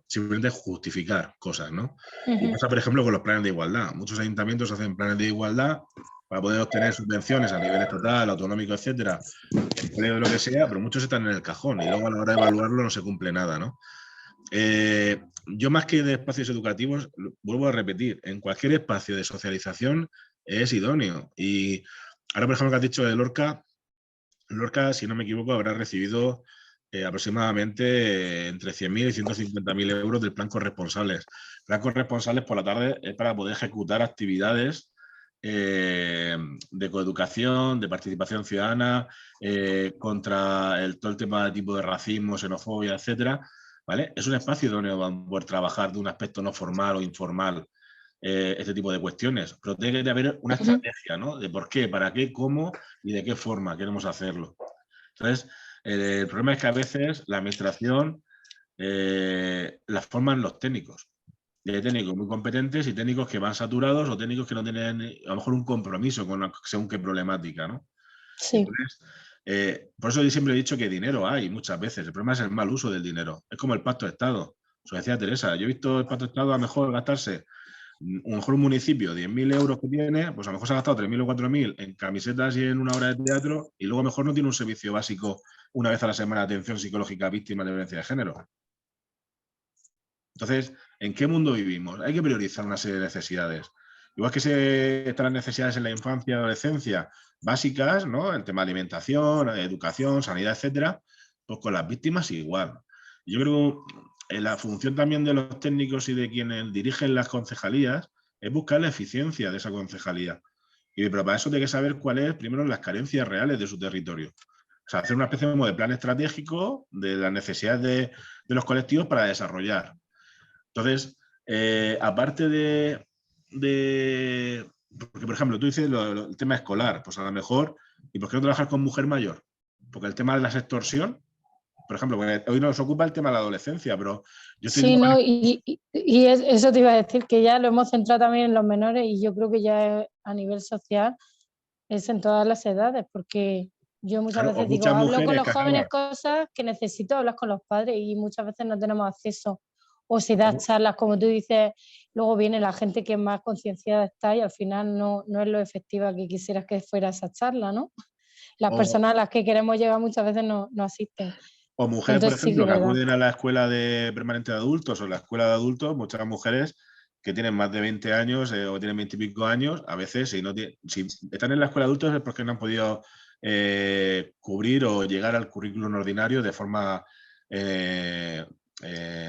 simplemente justificar cosas, ¿no? Y pasa, por ejemplo, con los planes de igualdad. Muchos ayuntamientos hacen planes de igualdad para poder obtener subvenciones a nivel estatal, autonómico, etcétera, empleo de lo que sea, pero muchos están en el cajón y luego a la hora de evaluarlo no se cumple nada, ¿no? Yo más que de espacios educativos, vuelvo a repetir, en cualquier espacio de socialización es idóneo. Y ahora, por ejemplo, que has dicho de Lorca, si no me equivoco, habrá recibido aproximadamente entre 100.000 y 150.000 euros del plan corresponsables. Plan corresponsables por la tarde es para poder ejecutar actividades de coeducación, de participación ciudadana, contra todo el tema de tipo de racismo, xenofobia, etcétera. ¿Vale? Es un espacio donde van a poder trabajar de un aspecto no formal o informal este tipo de cuestiones, pero tiene que haber una estrategia, ¿no? De por qué, para qué, cómo y de qué forma queremos hacerlo. Entonces, el problema es que a veces la administración la forman los técnicos. Y hay técnicos muy competentes y técnicos que van saturados o técnicos que no tienen a lo mejor un compromiso con según qué problemática, ¿no? Sí. Entonces, por eso yo siempre he dicho que dinero hay muchas veces. El problema es el mal uso del dinero. Es como el pacto de Estado. Eso decía Teresa. Yo he visto el pacto de Estado a lo mejor gastarse mejor un municipio 10.000 euros que tiene, pues a lo mejor se ha gastado 3.000 o 4.000 en camisetas y en una hora de teatro y luego a lo mejor no tiene un servicio básico una vez a la semana de atención psicológica a víctimas de violencia de género. Entonces, ¿en qué mundo vivimos? Hay que priorizar una serie de necesidades. Igual que están las necesidades en la infancia y adolescencia básicas, ¿no? El tema de alimentación, educación, sanidad, etcétera, pues con las víctimas igual. Yo creo que la función también de los técnicos y de quienes dirigen las concejalías es buscar la eficiencia de esa concejalía. Pero para eso hay que saber cuáles, primero, las carencias reales de su territorio. O sea, hacer una especie de plan estratégico de las necesidades de los colectivos para desarrollar. Entonces, aparte porque, por ejemplo, tú dices el tema escolar, pues a lo mejor, ¿y por qué no trabajar con mujer mayor? Porque el tema de la extorsión, por ejemplo, hoy nos ocupa el tema de la adolescencia, pero yo estoy... Sí, no, eso te iba a decir, que ya lo hemos centrado también en los menores y yo creo que ya a nivel social es en todas las edades, porque yo muchas veces digo, hablo con los jóvenes cosas que necesito hablar con los padres y muchas veces no tenemos acceso o se da charlas, como tú dices, luego viene la gente que más concienciada está y al final no es lo efectiva que quisieras que fuera esa charla, ¿no? Las personas a las que queremos llegar muchas veces no asisten. O mujeres, entonces, por ejemplo, que acuden a la escuela permanente de adultos o la escuela de adultos, muchas mujeres que tienen más de 20 años o tienen 20 y pico años, a veces si están en la escuela de adultos es porque no han podido cubrir o llegar al currículum ordinario de forma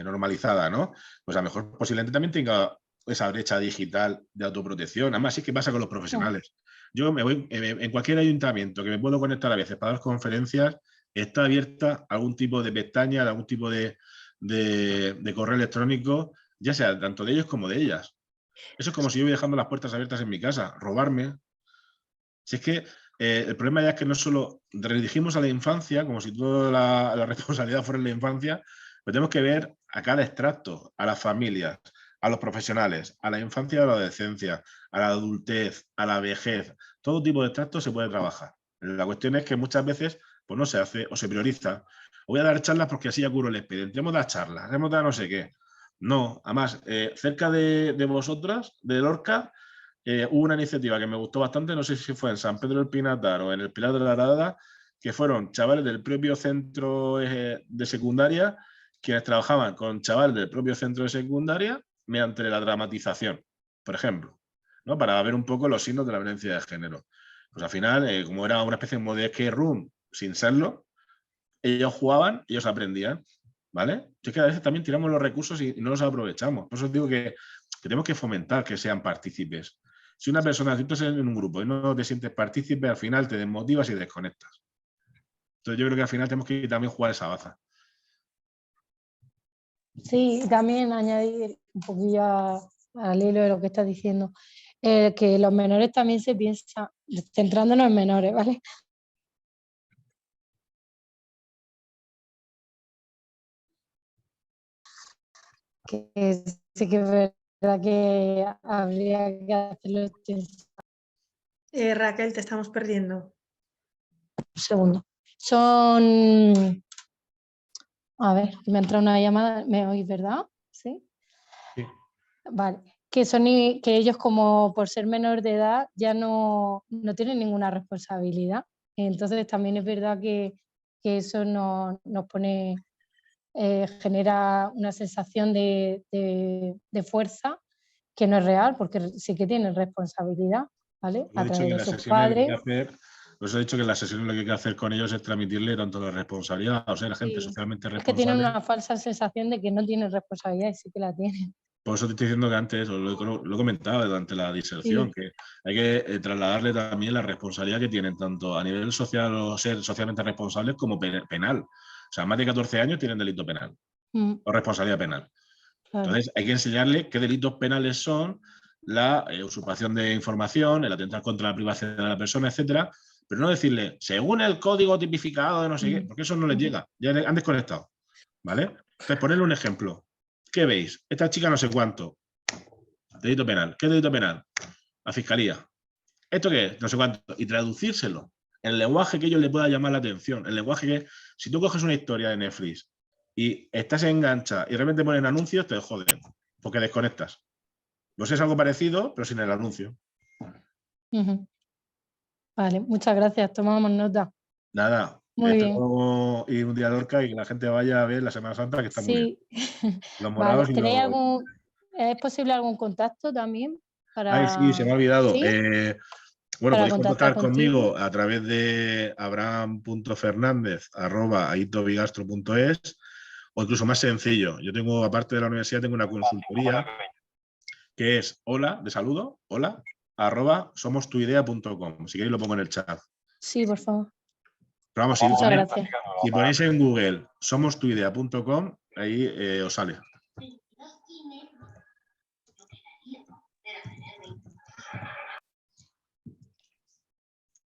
normalizada, ¿no? Pues a lo mejor posiblemente también tenga esa brecha digital de autoprotección. Además, sí que pasa con los profesionales. Yo me voy en cualquier ayuntamiento que me puedo conectar a veces para dar conferencias, está abierta algún tipo de pestaña, algún tipo de correo electrónico, ya sea tanto de ellos como de ellas. Eso es como si yo voy dejando las puertas abiertas en mi casa, robarme. Si es que el problema ya es que no solo redirigimos a la infancia, como si toda la responsabilidad fuera en la infancia, pero tenemos que ver a cada extracto, a las familias, a los profesionales, a la infancia y a la adolescencia, a la adultez, a la vejez. Todo tipo de extractos se puede trabajar. La cuestión es que muchas veces pues no se hace o se prioriza. Voy a dar charlas porque así ya curo el expediente. Hemos dado charlas, hemos dado no sé qué. No, además, cerca de vosotras, de Lorca, hubo una iniciativa que me gustó bastante, no sé si fue en San Pedro del Pinatar o en el Pilar de la Arada, que fueron chavales del propio centro de secundaria quienes trabajaban con chavales del propio centro de secundaria mediante la dramatización, por ejemplo, ¿no? Para ver un poco los signos de la violencia de género. Pues al final, como era una especie de escape room, sin serlo, ellos jugaban, ellos aprendían, ¿vale? Es que a veces también tiramos los recursos y no los aprovechamos. Por eso digo que tenemos que fomentar que sean partícipes. Si una persona, si tú estás en un grupo y no te sientes partícipe, al final te desmotivas y desconectas. Entonces yo creo que al final tenemos que también jugar esa baza. Sí, y también añadir un poquillo al hilo de lo que estás diciendo, que los menores también se piensan, centrándonos en menores, ¿vale? Que sí que es verdad que habría que hacerlo. Raquel, te estamos perdiendo. Un segundo. Son, a ver, me entra una llamada, ¿me oís, verdad? Sí. Sí. Vale, que ellos como por ser menor de edad ya no tienen ninguna responsabilidad. Entonces también es verdad que eso nos pone, genera una sensación de fuerza que no es real, porque sí que tienen responsabilidad, ¿vale? Os he A dicho través que de en las sus sesiones lo que hay padres. que hacer, os he dicho que en las sesiones lo que hay que hacer con ellos es transmitirle tanto la responsabilidad, o sea, la gente Sí. socialmente Es que tienen responsable. una falsa sensación de que no tienen responsabilidad y sí que la tienen. Por eso te estoy diciendo que antes, lo he comentado durante la diserción, Sí. que hay que trasladarle también la responsabilidad que tienen, tanto a nivel social o ser socialmente responsables como penal. O sea, más de 14 años tienen delito penal o responsabilidad penal. Claro. Entonces, hay que enseñarles qué delitos penales son la usurpación de información, el atentar contra la privacidad de la persona, etcétera, pero no decirle, según el código tipificado de no sé qué, porque eso no les llega, ya han desconectado, ¿vale? Entonces, ponerle un ejemplo. ¿Qué veis? Esta chica no sé cuánto. Delito penal. ¿Qué delito penal? La fiscalía. ¿Esto qué es? No sé cuánto. Y traducírselo en el lenguaje que ellos le pueda llamar la atención. El lenguaje que, si tú coges una historia de Netflix y estás engancha y de repente ponen anuncios, te joden, porque desconectas. Pues es algo parecido, pero sin el anuncio. Vale, muchas gracias, tomamos nota. Nada, Muy bien. espero ir un día a Lorca y que la gente vaya a ver la Semana Santa, que está muy bien. Sí. Los Vale, morados y ¿tenéis los... es posible algún contacto también Ay, sí, se me ha olvidado. ¿sí? Bueno, Para podéis contactar contactar contigo? conmigo a través de abraham.fernandez@aitobigastro.es o incluso más sencillo. Yo tengo, aparte de la universidad, tengo una consultoría que es hola, de saludo, hola, @somostuidea.com. Si queréis lo pongo en el chat. Sí, por favor. Pero vamos, Muchas gracias. si ponéis en Google somostuidea.com, ahí os sale.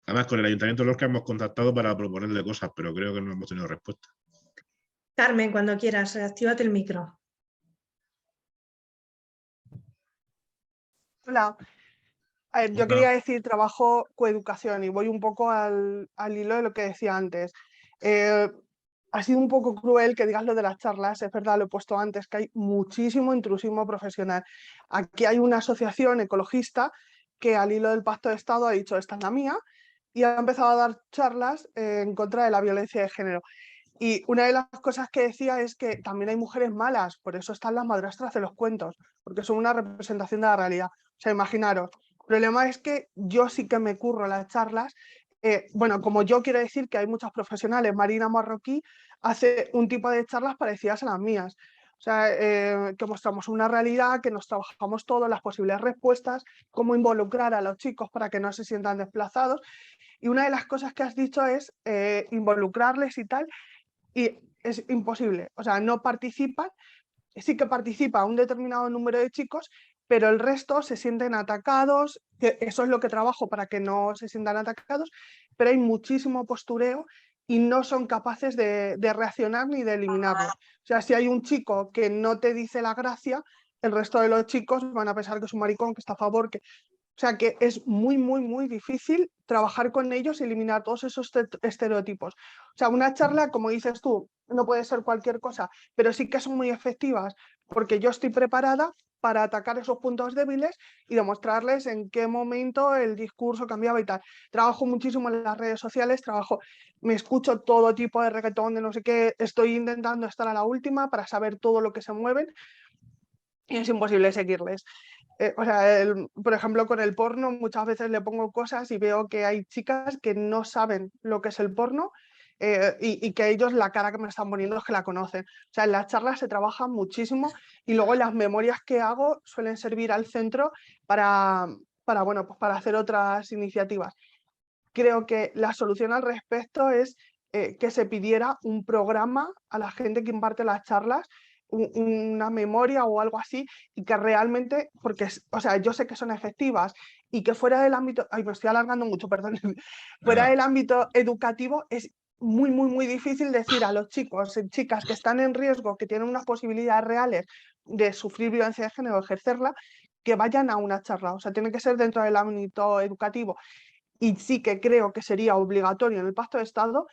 Además, con el Ayuntamiento de Lorca hemos contactado para proponerle cosas, pero creo que no hemos tenido respuesta. Carmen, cuando quieras, actívate el micro. Hola. A ver, yo quería decir trabajo coeducación y voy un poco al hilo de lo que decía antes. Ha sido un poco cruel que digas lo de las charlas, es verdad, lo he puesto antes, que hay muchísimo intrusismo profesional. Aquí hay una asociación ecologista que al hilo del Pacto de Estado ha dicho, esta es la mía, y ha empezado a dar charlas en contra de la violencia de género. Y una de las cosas que decía es que también hay mujeres malas, por eso están las madrastras de los cuentos, porque son una representación de la realidad. O sea, imaginaros, el problema es que yo sí que me curro las charlas. Bueno, como yo quiero decir que hay muchos profesionales, Marina Marroquí hace un tipo de charlas parecidas a las mías. O sea, que mostramos una realidad, que nos trabajamos todas las posibles respuestas, cómo involucrar a los chicos para que no se sientan desplazados. Y una de las cosas que has dicho es involucrarles y tal, y es imposible. O sea, no participan, sí que participa un determinado número de chicos, pero el resto se sienten atacados, que eso es lo que trabajo para que no se sientan atacados, pero hay muchísimo postureo y no son capaces de reaccionar ni de eliminarlo. O sea, si hay un chico que no te dice la gracia, el resto de los chicos van a pensar que es un maricón, que está a favor, que... O sea, que es muy, muy, muy difícil trabajar con ellos y eliminar todos esos estereotipos. O sea, una charla, como dices tú, no puede ser cualquier cosa, pero sí que son muy efectivas porque yo estoy preparada para atacar esos puntos débiles y demostrarles en qué momento el discurso cambiaba y tal. Trabajo muchísimo en las redes sociales, me escucho todo tipo de reggaetón, de no sé qué, estoy intentando estar a la última para saber todo lo que se mueven y es imposible seguirles. O sea, por ejemplo, con el porno muchas veces le pongo cosas y veo que hay chicas que no saben lo que es el porno y que ellos la cara que me están poniendo es que la conocen. O sea, en las charlas se trabaja muchísimo y luego las memorias que hago suelen servir al centro bueno, pues para hacer otras iniciativas. Creo que la solución al respecto es que se pidiera un programa a la gente que imparte las charlas, una memoria o algo así, y que realmente, porque, o sea, yo sé que son efectivas y que fuera del ámbito, ay, me estoy alargando mucho, perdón, fuera del ámbito educativo es muy, muy, muy difícil decir a los chicos y chicas que están en riesgo, que tienen unas posibilidades reales de sufrir violencia de género o ejercerla, que vayan a una charla. O sea, tiene que ser dentro del ámbito educativo. Y sí que creo que sería obligatorio en el Pacto de Estado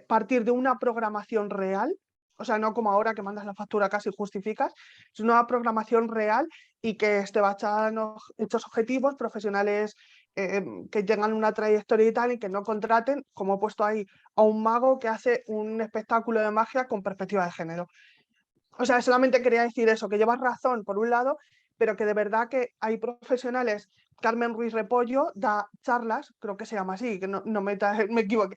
partir de una programación real, o sea, no como ahora que mandas la factura casi y justificas, es una programación real y que esté basada en hechos objetivos, profesionales que tengan una trayectoria y tal, y que no contraten, como he puesto ahí, a un mago que hace un espectáculo de magia con perspectiva de género. O sea, solamente quería decir eso, que llevas razón por un lado, pero que de verdad que hay profesionales. Carmen Ruiz Repollo da charlas, creo que se llama así, que no me equivoqué,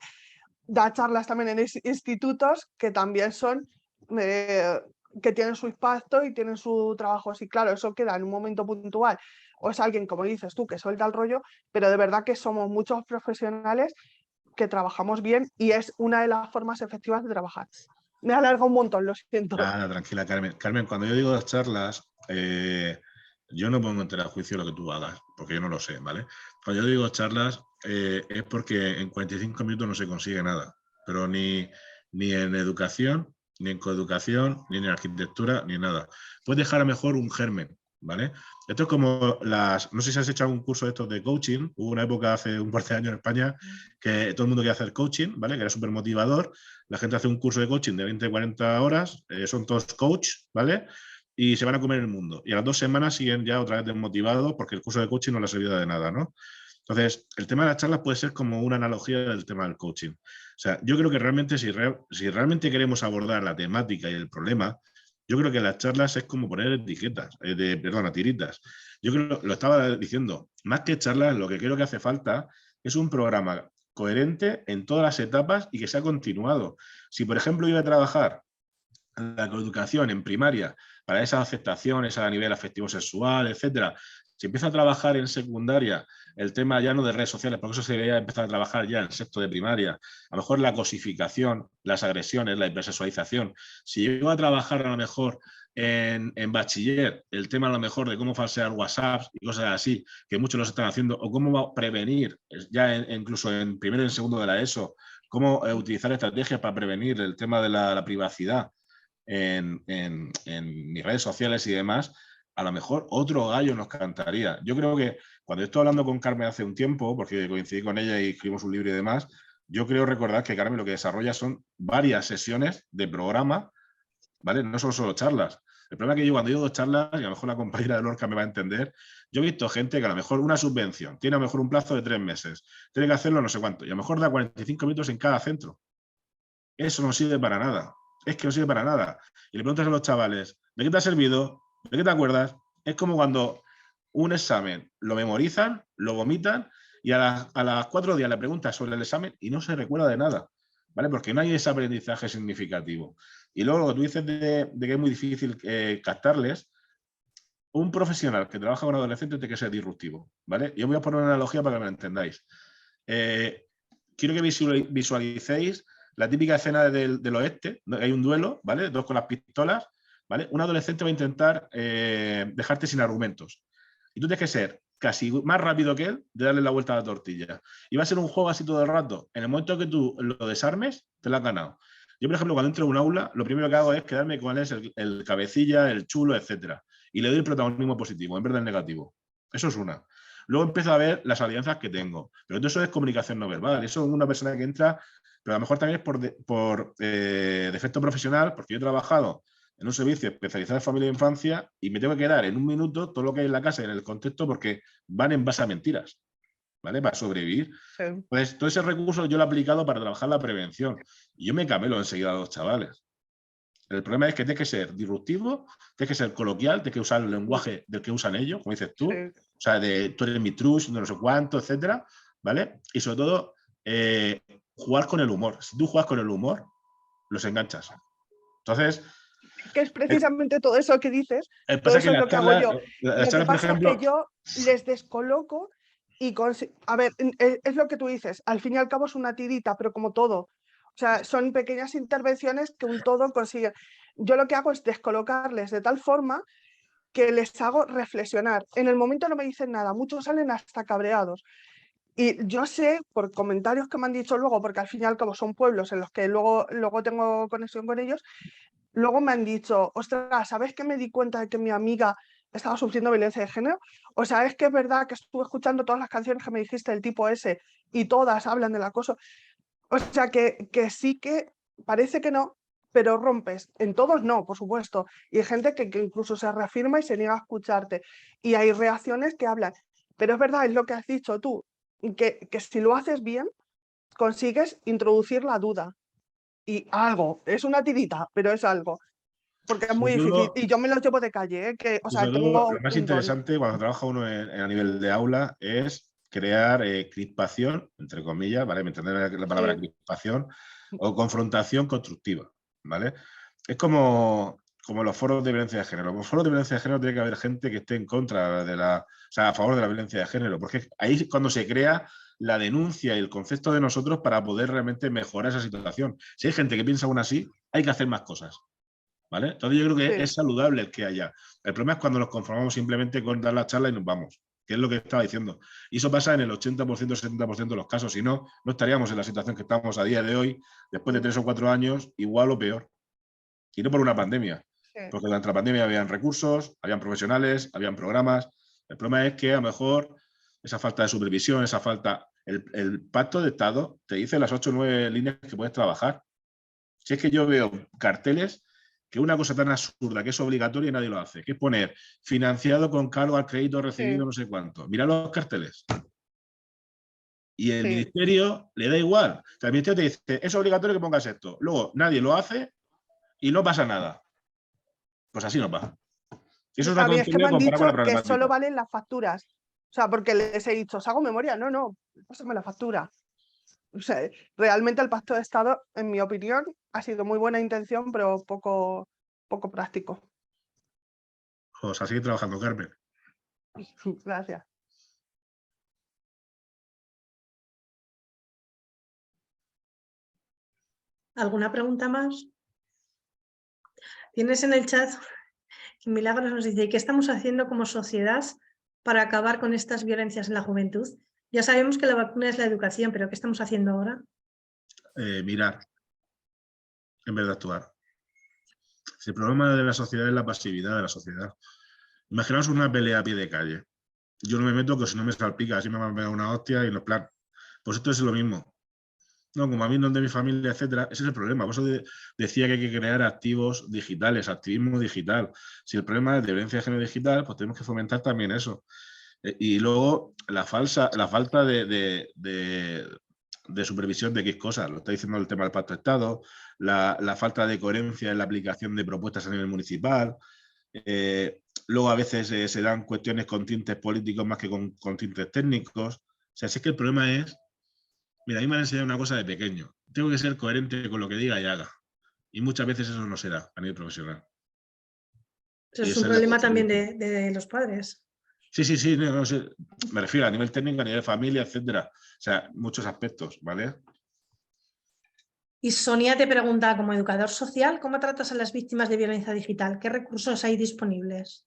da charlas también en institutos que también son, que tienen su impacto y tienen su trabajo. Sí, claro, eso queda en un momento puntual, o es alguien, como dices tú, que suelta el rollo, pero de verdad que somos muchos profesionales que trabajamos bien y es una de las formas efectivas de trabajar. Me alarga un montón, lo siento. Nada, tranquila, Carmen. Carmen, cuando yo digo las charlas, yo no pongo en tela de juicio lo que tú hagas, porque yo no lo sé, ¿vale? Cuando yo digo charlas, es porque en 45 minutos no se consigue nada, pero ni en educación, ni en coeducación, ni en arquitectura, ni nada. Puedes dejar a mejor un germen, ¿vale? Esto es como no sé si has hecho algún curso de estos de coaching. Hubo una época hace un par de años en España que todo el mundo quería hacer coaching, ¿vale? Que era súper motivador. La gente hace un curso de coaching de 20, 40 horas, son todos coach, ¿vale? Y se van a comer el mundo. Y a las 2 semanas siguen ya otra vez desmotivados porque el curso de coaching no les ha servido de nada, ¿no? Entonces, el tema de las charlas puede ser como una analogía del tema del coaching. O sea, yo creo que realmente, si realmente queremos abordar la temática y el problema, yo creo que las charlas es como poner etiquetas, tiritas. Yo creo, lo estaba diciendo, más que charlas, lo que creo que hace falta es un programa coherente en todas las etapas y que sea continuado. Si, por ejemplo, iba a trabajar la coeducación en primaria para esa aceptación, esa a nivel afectivo sexual, etcétera, si empieza a trabajar en secundaria el tema ya no de redes sociales, porque eso se debería empezar a trabajar ya en sexto de primaria, a lo mejor la cosificación, las agresiones, la hipersexualización. Si yo a trabajar a lo mejor en bachiller el tema a lo mejor de cómo falsear WhatsApp y cosas así, que muchos lo están haciendo, o cómo prevenir, ya incluso en primero y en segundo de la ESO, cómo utilizar estrategias para prevenir el tema de la privacidad en mis redes sociales y demás, a lo mejor otro gallo nos cantaría. Yo creo que cuando estoy hablando con Carmen hace un tiempo, porque coincidí con ella y escribimos un libro y demás, yo creo recordar que Carmen lo que desarrolla son varias sesiones de programa, ¿vale? No son solo charlas. El problema es que yo cuando digo charlas, y a lo mejor la compañera de Lorca me va a entender, yo he visto gente que a lo mejor una subvención tiene a lo mejor un plazo de 3 meses, tiene que hacerlo no sé cuánto, y a lo mejor da 45 minutos en cada centro. Eso no sirve para nada. Es que no sirve para nada. Y le preguntas a los chavales, ¿de qué te ha servido? ¿De qué te acuerdas? Es como cuando un examen lo memorizan, lo vomitan y a las 4 días le preguntas sobre el examen y no se recuerda de nada, ¿vale? Porque no hay ese aprendizaje significativo. Y luego lo que tú dices de que es muy difícil captarles, un profesional que trabaja con adolescentes tiene que ser disruptivo, ¿vale? Yo voy a poner una analogía para que me lo entendáis. Quiero que visualicéis la típica escena del oeste, hay un duelo, ¿vale? Dos con las pistolas, ¿vale? Un adolescente va a intentar dejarte sin argumentos. Y tú tienes que ser casi más rápido que él de darle la vuelta a la tortilla. Y va a ser un juego así todo el rato. En el momento que tú lo desarmes, te lo has ganado. Yo, por ejemplo, cuando entro a un aula, lo primero que hago es quedarme con él, el cabecilla, el chulo, etcétera. Y le doy el protagonismo positivo en vez del negativo. Eso es una. Luego empiezo a ver las alianzas que tengo. Pero todo eso es comunicación no verbal. Eso es una persona que entra, pero a lo mejor también es por defecto profesional, porque yo he trabajado en un servicio especializado en familia e infancia y me tengo que quedar en un minuto todo lo que hay en la casa y en el contexto porque van en base a mentiras, ¿vale? Para sobrevivir. Sí. Pues todo ese recurso yo lo he aplicado para trabajar la prevención. Y yo me camelo enseguida a los chavales. El problema es que tienes que ser disruptivo, tienes que ser coloquial, tienes que usar el lenguaje del que usan ellos, como dices tú. Sí. O sea, de tú eres mi trush, no sé cuánto, etcétera, ¿vale? Y sobre todo, jugar con el humor. Si tú juegas con el humor, los enganchas. Entonces, Que es precisamente todo eso que dices, todo pasa que eso es lo que hago yo. las Lo que charlas, por pasa es ejemplo, que yo les descoloco y a ver, es lo que tú dices, al fin y al cabo es una tirita, pero como todo. O sea, son pequeñas intervenciones que un todo consigue. Yo lo que hago es descolocarles de tal forma que les hago reflexionar. En el momento no me dicen nada, muchos salen hasta cabreados. Y yo sé, por comentarios que me han dicho luego, porque al fin y al cabo son pueblos en los que luego tengo conexión con ellos, luego me han dicho, ostras, ¿sabes que me di cuenta de que mi amiga estaba sufriendo violencia de género? O sea, es que es verdad que estuve escuchando todas las canciones que me dijiste del tipo ese y todas hablan del acoso. O sea, que sí que parece que no, pero rompes. En todos no, por supuesto. Y hay gente que incluso se reafirma y se niega a escucharte. Y hay reacciones que hablan. Pero es verdad, es lo que has dicho tú, que si lo haces bien, consigues introducir la duda. Y algo, es una tirita, pero es algo. Porque es muy sobre difícil. todo, Y yo me lo llevo de calle, que, o sea, sobre todo, tengo lo más un don. interesante cuando trabaja uno a nivel de aula es crear crispación, entre comillas, ¿vale? ¿Me entendés la palabra Sí, crispación? O confrontación constructiva, ¿vale? Es como los foros de violencia de género. Los foros de violencia de género tiene que haber gente que esté en contra o sea, a favor de la violencia de género, porque ahí es cuando se crea la denuncia y el concepto de nosotros para poder realmente mejorar esa situación. Si hay gente que piensa aún así, hay que hacer más cosas, ¿vale? Entonces yo creo que sí, es saludable el que haya. El problema es cuando nos conformamos simplemente con dar la charla y nos vamos, que es lo que estaba diciendo. Y eso pasa en el 80%, 70% de los casos. Si no, no estaríamos en la situación que estamos a día de hoy, después de 3 o 4 años, igual o peor. Y no por una pandemia, sí, porque durante la pandemia habían recursos, habían profesionales, habían programas. El problema es que a lo mejor esa falta de supervisión, esa falta... El pacto de Estado te dice las 8 o 9 líneas que puedes trabajar. Si es que yo veo carteles que una cosa tan absurda que es obligatoria y nadie lo hace, que es poner financiado con cargo al crédito recibido sí, no sé cuánto. Mira los carteles. Y el sí. ministerio le da igual. O sea, el ministerio te dice, es obligatorio que pongas esto. Luego nadie lo hace y no pasa nada. Pues así no pasa. Y eso es una A mí es que me tontería han comparado con la dicho que solo problemática. valen las facturas. O sea, porque les he dicho, ¿os hago memoria? No, no, pásame la factura. O sea, realmente el pacto de Estado, en mi opinión, ha sido muy buena intención, pero poco práctico. O sea, sigue trabajando, Carmen. Gracias. ¿Alguna pregunta más? Tienes en el chat que Milagros nos dice, ¿qué estamos haciendo como sociedad para acabar con estas violencias en la juventud? Ya sabemos que la vacuna es la educación, pero ¿qué estamos haciendo ahora? Mirar en vez de actuar. Si el problema de la sociedad es la pasividad de la sociedad. Imaginaos una pelea a pie de calle. Yo no me meto, que si no me salpica, así me van a pegar una hostia y no plan. Pues esto es lo mismo. No, como a mí no es de mi familia, etcétera, ese es el problema. Por eso decía que hay que crear activos digitales, activismo digital. Si el problema es de violencia de género digital, pues tenemos que fomentar también eso. Y luego la falta de supervisión de qué cosas. Lo está diciendo el tema del Pacto de Estado, la falta de coherencia en la aplicación de propuestas a nivel municipal. Luego a veces se dan cuestiones con tintes políticos más que con tintes técnicos. O sea, si es que el problema es, mira, a mí me han enseñado una cosa de pequeño. Tengo que ser coherente con lo que diga y haga. Y muchas veces eso no será a nivel profesional. Eso Y es un esa es la problema también diferencia. de los padres. Sí, no sé. Me refiero a nivel técnico, a nivel familia, etcétera. O sea, muchos aspectos, ¿vale? Y Sonia te pregunta, como educador social, ¿cómo tratas a las víctimas de violencia digital? ¿Qué recursos hay disponibles?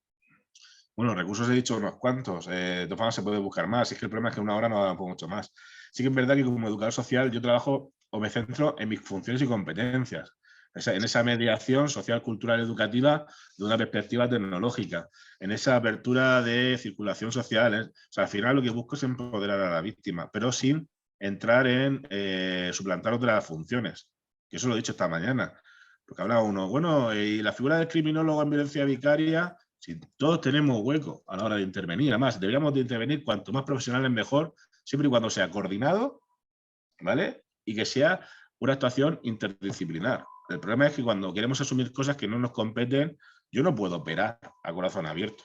Bueno, recursos he dicho unos cuantos. De todas formas se puede buscar más. Si es que el problema es que una hora no da mucho más. Sí que es verdad que como educador social yo trabajo o me centro en mis funciones y competencias. En esa mediación social, cultural, educativa de una perspectiva tecnológica. En esa apertura de circulación social. O sea, al final lo que busco es empoderar a la víctima, pero sin entrar en suplantar otras funciones. Que eso lo he dicho esta mañana. Porque hablaba uno, bueno, y la figura del criminólogo en violencia vicaria, si todos tenemos hueco a la hora de intervenir, además deberíamos de intervenir cuanto más profesionales mejor, siempre y cuando sea coordinado, ¿vale? Y que sea una actuación interdisciplinar. El problema es que cuando queremos asumir cosas que no nos competen, yo no puedo operar a corazón abierto,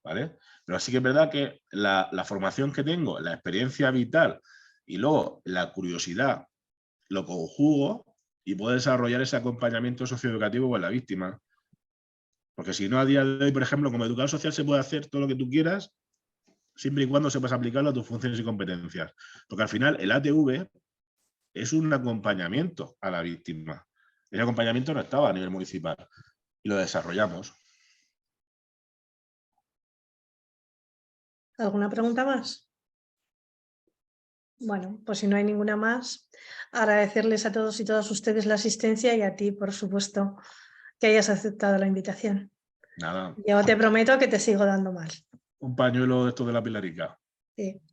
¿vale? Pero sí que es verdad que la formación que tengo, la experiencia vital y luego la curiosidad lo conjugo y puedo desarrollar ese acompañamiento socioeducativo con la víctima. Porque si no, a día de hoy, por ejemplo, como educador social se puede hacer todo lo que tú quieras, siempre y cuando sepas aplicarlo a tus funciones y competencias. Porque al final el ATV es un acompañamiento a la víctima. Ese acompañamiento no estaba a nivel municipal y lo desarrollamos. ¿Alguna pregunta más? Bueno, pues si no hay ninguna más, agradecerles a todos y todas ustedes la asistencia y a ti, por supuesto, que hayas aceptado la invitación. Nada. Yo te prometo que te sigo dando más. Un pañuelo de esto de la Pilarica. Sí.